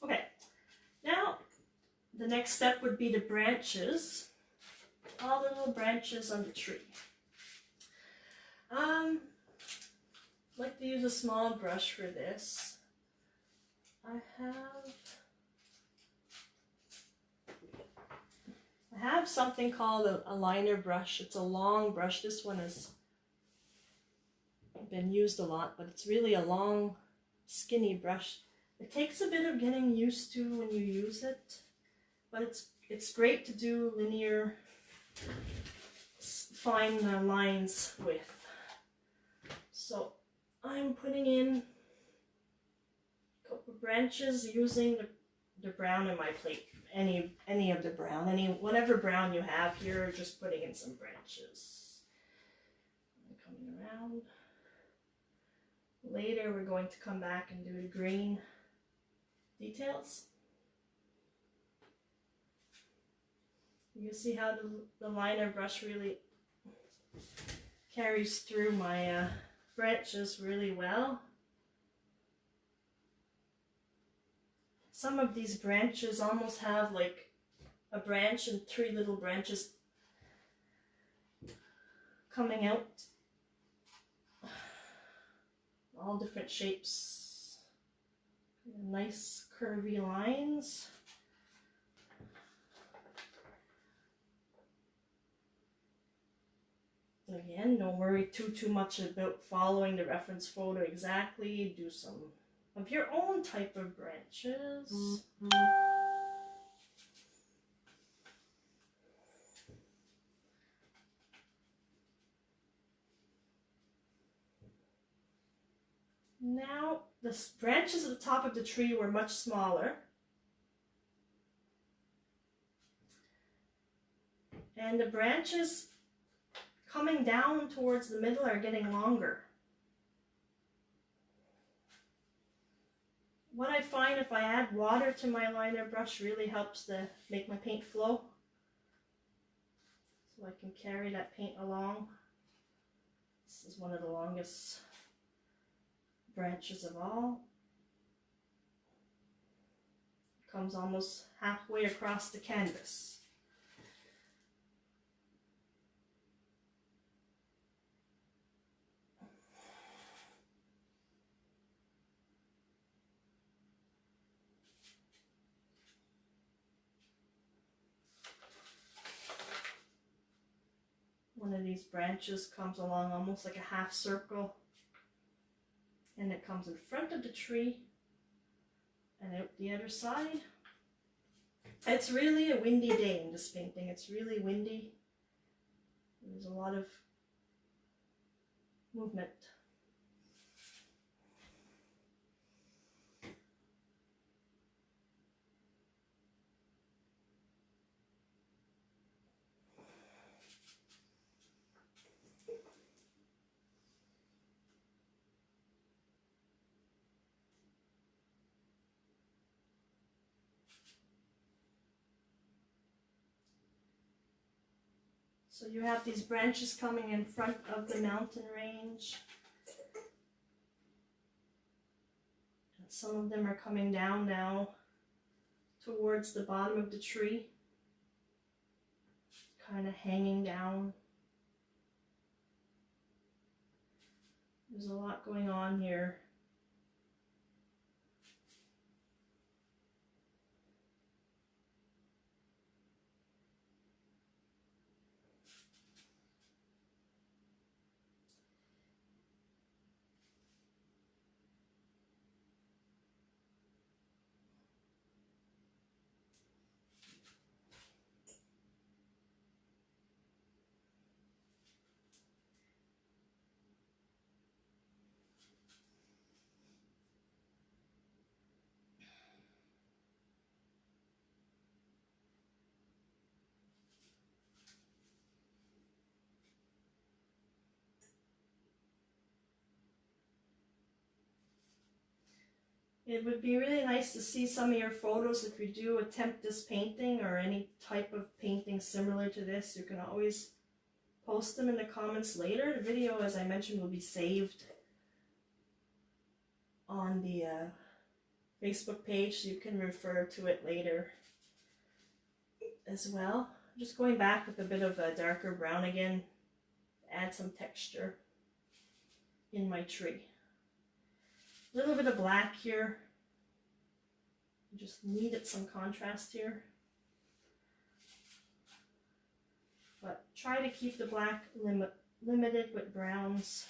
Okay, now the next step would be the branches. All the little branches on the tree. I like to use a small brush for this. I have something called a liner brush. It's a long brush. This one has been used a lot, but it's really a long, skinny brush. It takes a bit of getting used to when you use it, but it's great to do linear, fine lines with. So I'm putting in a couple of branches using the brown in my plate. any of the brown, whatever brown you have here, just putting in some branches. And coming around. Later we're going to come back and do the green details. You see how the liner brush really carries through my branches really well. Some of these branches almost have like a branch and 3 little branches coming out. All different shapes. Nice curvy lines. Again, don't worry too much about following the reference photo exactly. Do some of your own type of branches. Now, the branches at the top of the tree were much smaller. And the branches coming down towards the middle are getting longer. What I find if I add water to my liner brush really helps to make my paint flow. So I can carry that paint along. This is one of the longest branches of all. Comes almost halfway across the canvas. One of these branches comes along almost like a half circle, and it comes in front of the tree and out the other side. It's really a windy day in this painting. It's really windy. There's a lot of movement. So you have these branches coming in front of the mountain range. And some of them are coming down now towards the bottom of the tree, kind of hanging down. There's a lot going on here. It would be really nice to see some of your photos if you do attempt this painting or any type of painting similar to this. You can always post them in the comments later. The video, as I mentioned, will be saved on the Facebook page, so you can refer to it later as well. Just going back with a bit of a darker brown again, add some texture in my tree. A little bit of black here. Just needed some contrast here. But try to keep the black limited with browns.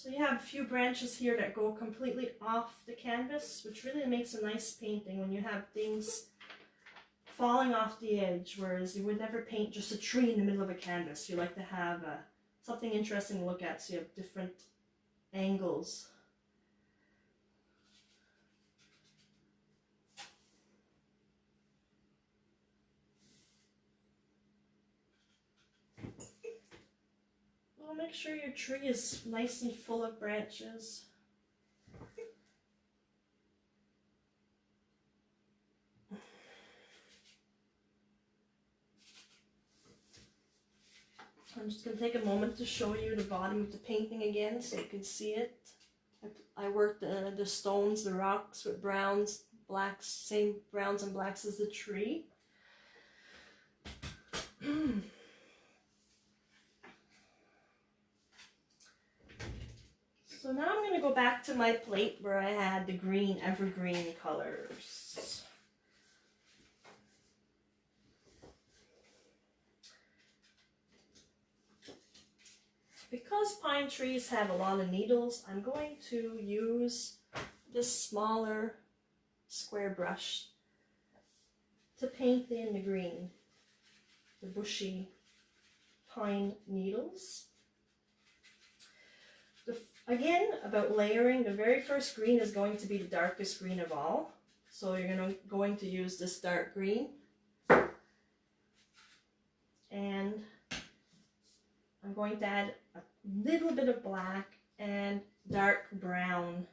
So you have a few branches here that go completely off the canvas, which really makes a nice painting when you have things falling off the edge, whereas you would never paint just a tree in the middle of a canvas. You like to have something interesting to look at, so you have different angles. Well, make sure your tree is nice and full of branches. I'm just going to take a moment to show you the bottom of the painting again so you can see it. I worked the stones, the rocks with browns, blacks, same browns and blacks as the tree. So now I'm going to go back to my plate where I had the green evergreen colors. Because pine trees have a lot of needles, I'm going to use this smaller square brush to paint in the green, the bushy pine needles. Again, about layering, the very first green is going to be the darkest green of all. So you're going to use this dark green. And I'm going to add a little bit of black and dark brown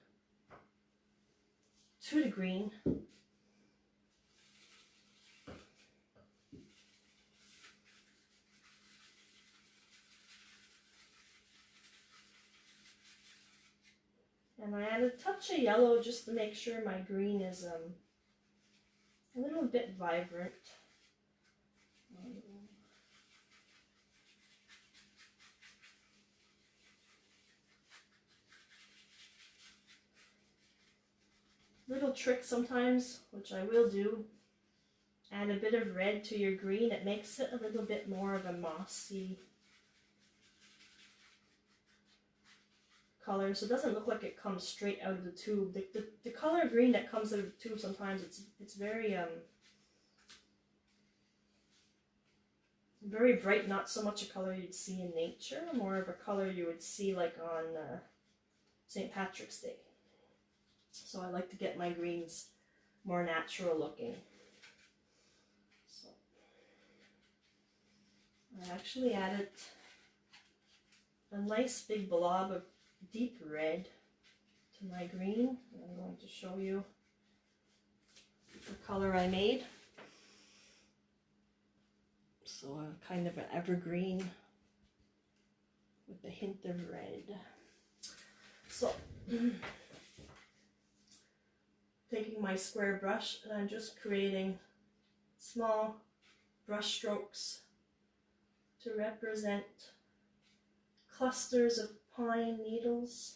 to the green. And I add a touch of yellow just to make sure my green is a little bit vibrant. Little trick sometimes, which I will do, add a bit of red to your green. It makes it a little bit more of a mossy color, so it doesn't look like it comes straight out of the tube. The color green that comes out of the tube sometimes it's very very bright, not so much a color you'd see in nature, more of a color you would see like on St. Patrick's Day. So I like to get my greens more natural looking. So I actually added a nice big blob of deep red to my green. I'm going to show you the color I made. So a kind of an evergreen with a hint of red. So taking my square brush, and I'm just creating small brush strokes to represent clusters of pine needles,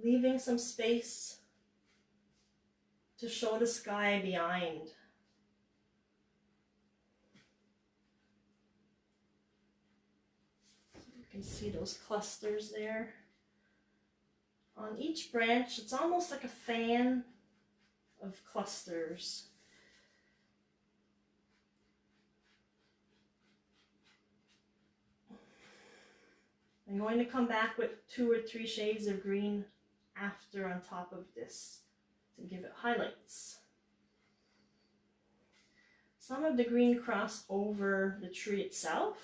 leaving some space to show the sky behind. So you can see those clusters there. On each branch, it's almost like a fan of clusters. I'm going to come back with 2 or 3 shades of green after on top of this to give it highlights. Some of the green crossed over the tree itself.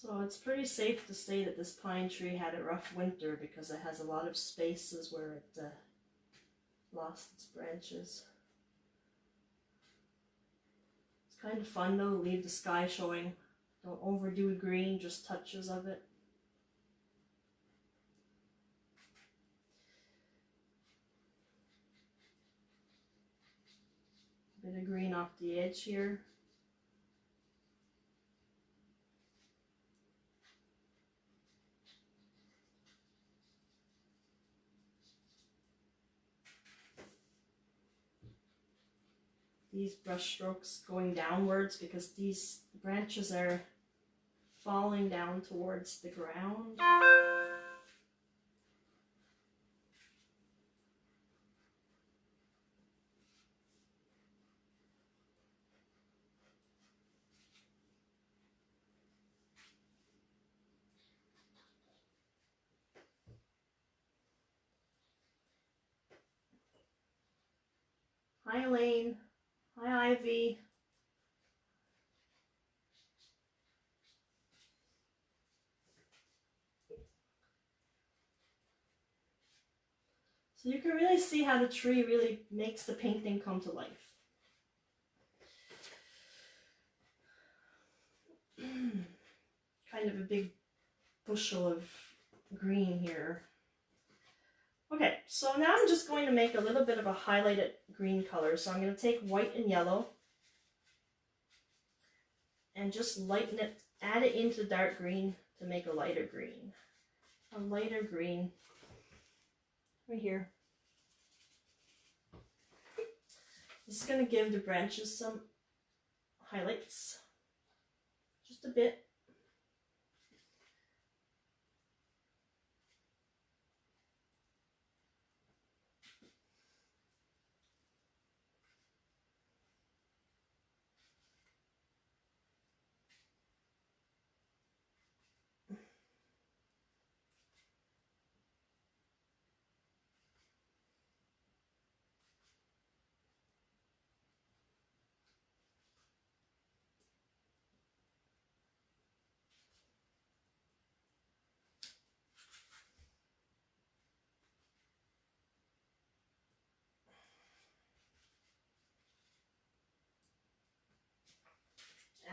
So it's pretty safe to say that this pine tree had a rough winter because it has a lot of spaces where it lost its branches. It's kind of fun though, leave the sky showing. Don't overdo the green, just touches of it. A bit of green off the edge here. These brush strokes going downwards because these branches are falling down towards the ground. Hi Elaine. Hi Ivy. So you can really see how the tree really makes the painting come to life. Kind of a big bushel of green here. Okay, so now I'm just going to make a little bit of a highlighted green color. So I'm going to take white and yellow and just lighten it, add it into the dark green to make a lighter green. A lighter green right here. This is going to give the branches some highlights, just a bit.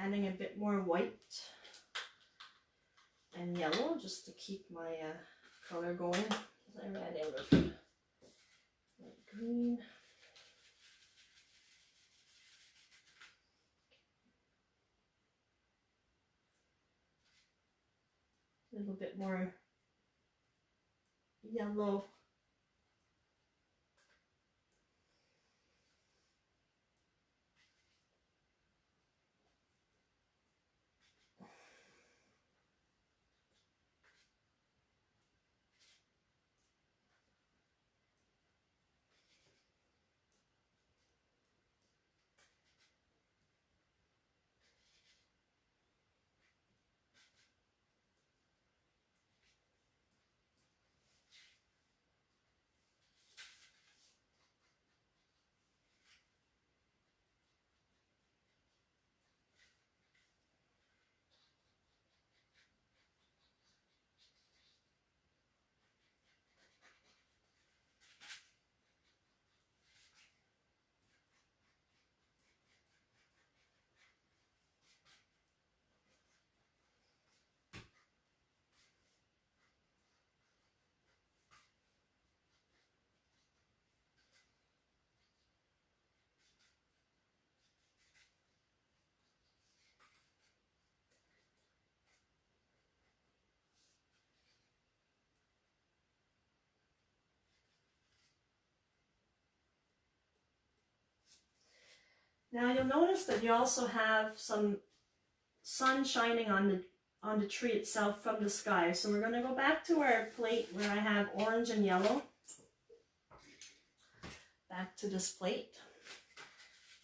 Adding a bit more white and yellow just to keep my color going. I ran out of light green. A little bit more yellow. Now you'll notice that you also have some sun shining on the tree itself from the sky. So we're going to go back to our plate where I have orange and yellow. Back to this plate.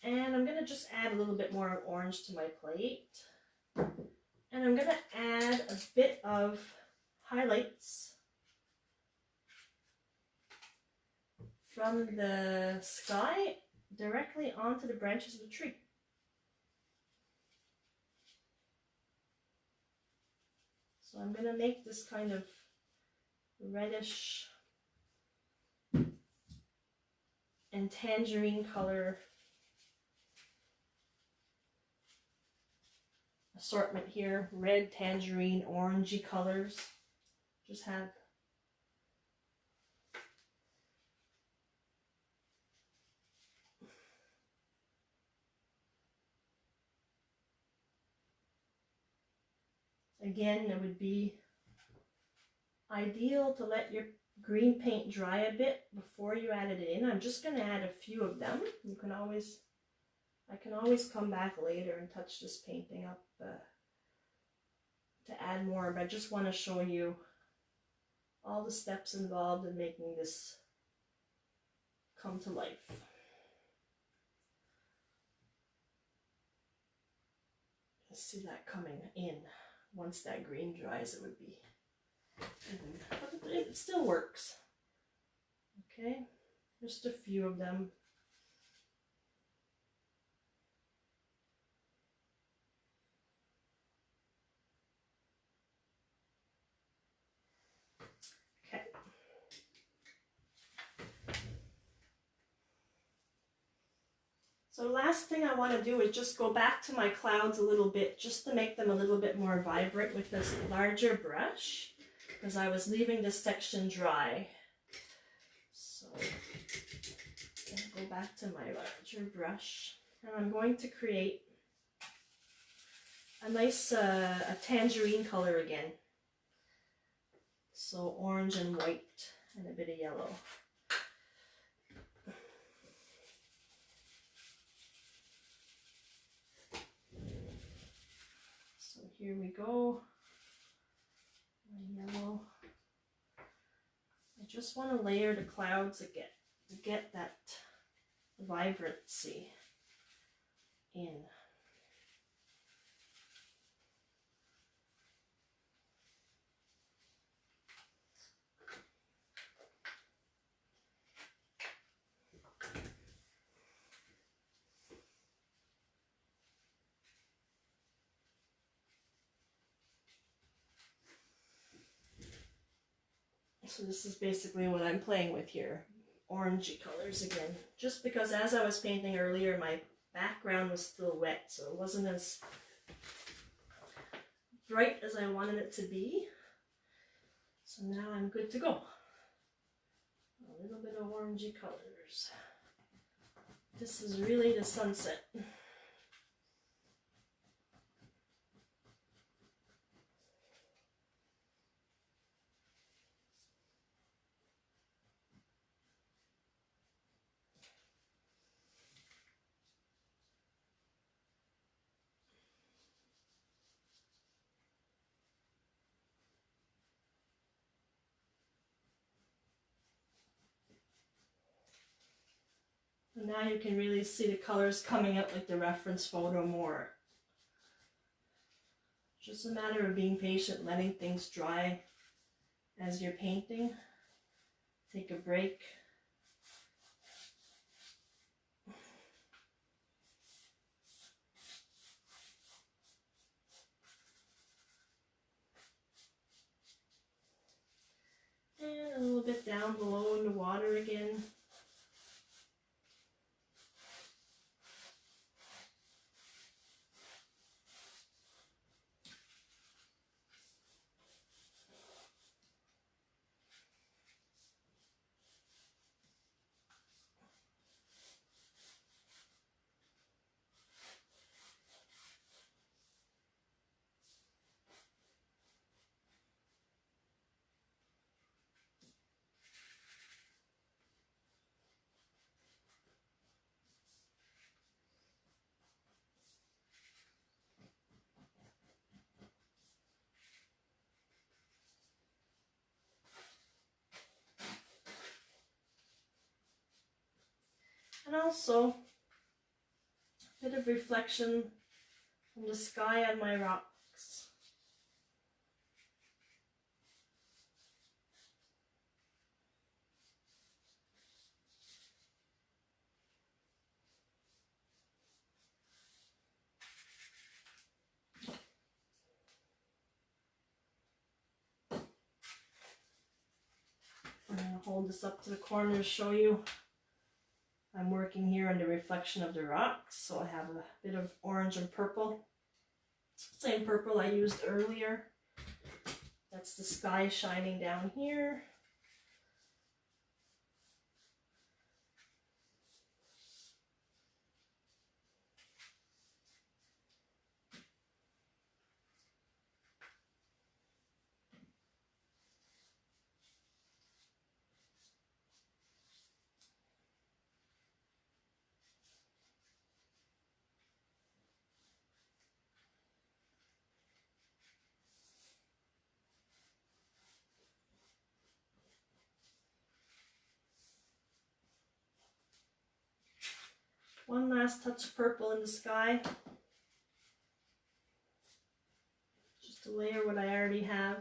And I'm going to just add a little bit more orange to my plate. And I'm going to add a bit of highlights from the sky directly onto the branches of the tree. So I'm going to make this kind of reddish and tangerine color assortment here. Red, tangerine, orangey colors. Just have again, it would be ideal to let your green paint dry a bit before you add it in. I'm just going to add a few of them. I can always come back later and touch this painting up to add more, but I just want to show you all the steps involved in making this come to life. Let's see that coming in. Once that green dries, it would be even, but it still works. Okay, just a few of them. Okay. So the last thing I want to do is just go back to my clouds a little bit, just to make them a little bit more vibrant with this larger brush, because I was leaving this section dry. So I'll go back to my larger brush, and I'm going to create a nice a tangerine color again. So orange and white and a bit of yellow. So here we go. My yellow. I just want to layer the clouds again to get that vibrancy in. So this is basically what I'm playing with here. Orangey colors again. Just because as I was painting earlier, my background was still wet, so it wasn't as bright as I wanted it to be. So now I'm good to go. A little bit of orangey colors. This is really the sunset. And now you can really see the colors coming out like the reference photo more. Just a matter of being patient, letting things dry as you're painting. Take a break. And a little bit down below in the water again. And also a bit of reflection from the sky on my rocks. hold this up to the corner to show you. I'm working here on the reflection of the rocks, so I have a bit of orange and purple. Same purple I used earlier. That's the sky shining down here. One last touch of purple in the sky. Just to layer what I already have.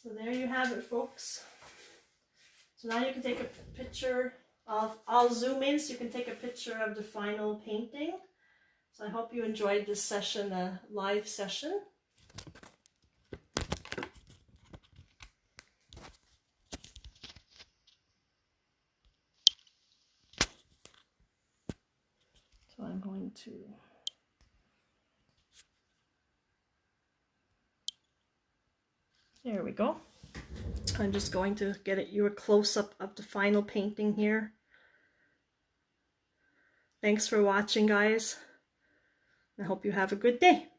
So there you have it, folks. So now you can take a picture of, I'll zoom in so you can take a picture of the final painting. So I hope you enjoyed this session, a live session. So I'm going to there we go. I'm just going to get you a close-up of the final painting here. Thanks for watching, guys. I hope you have a good day.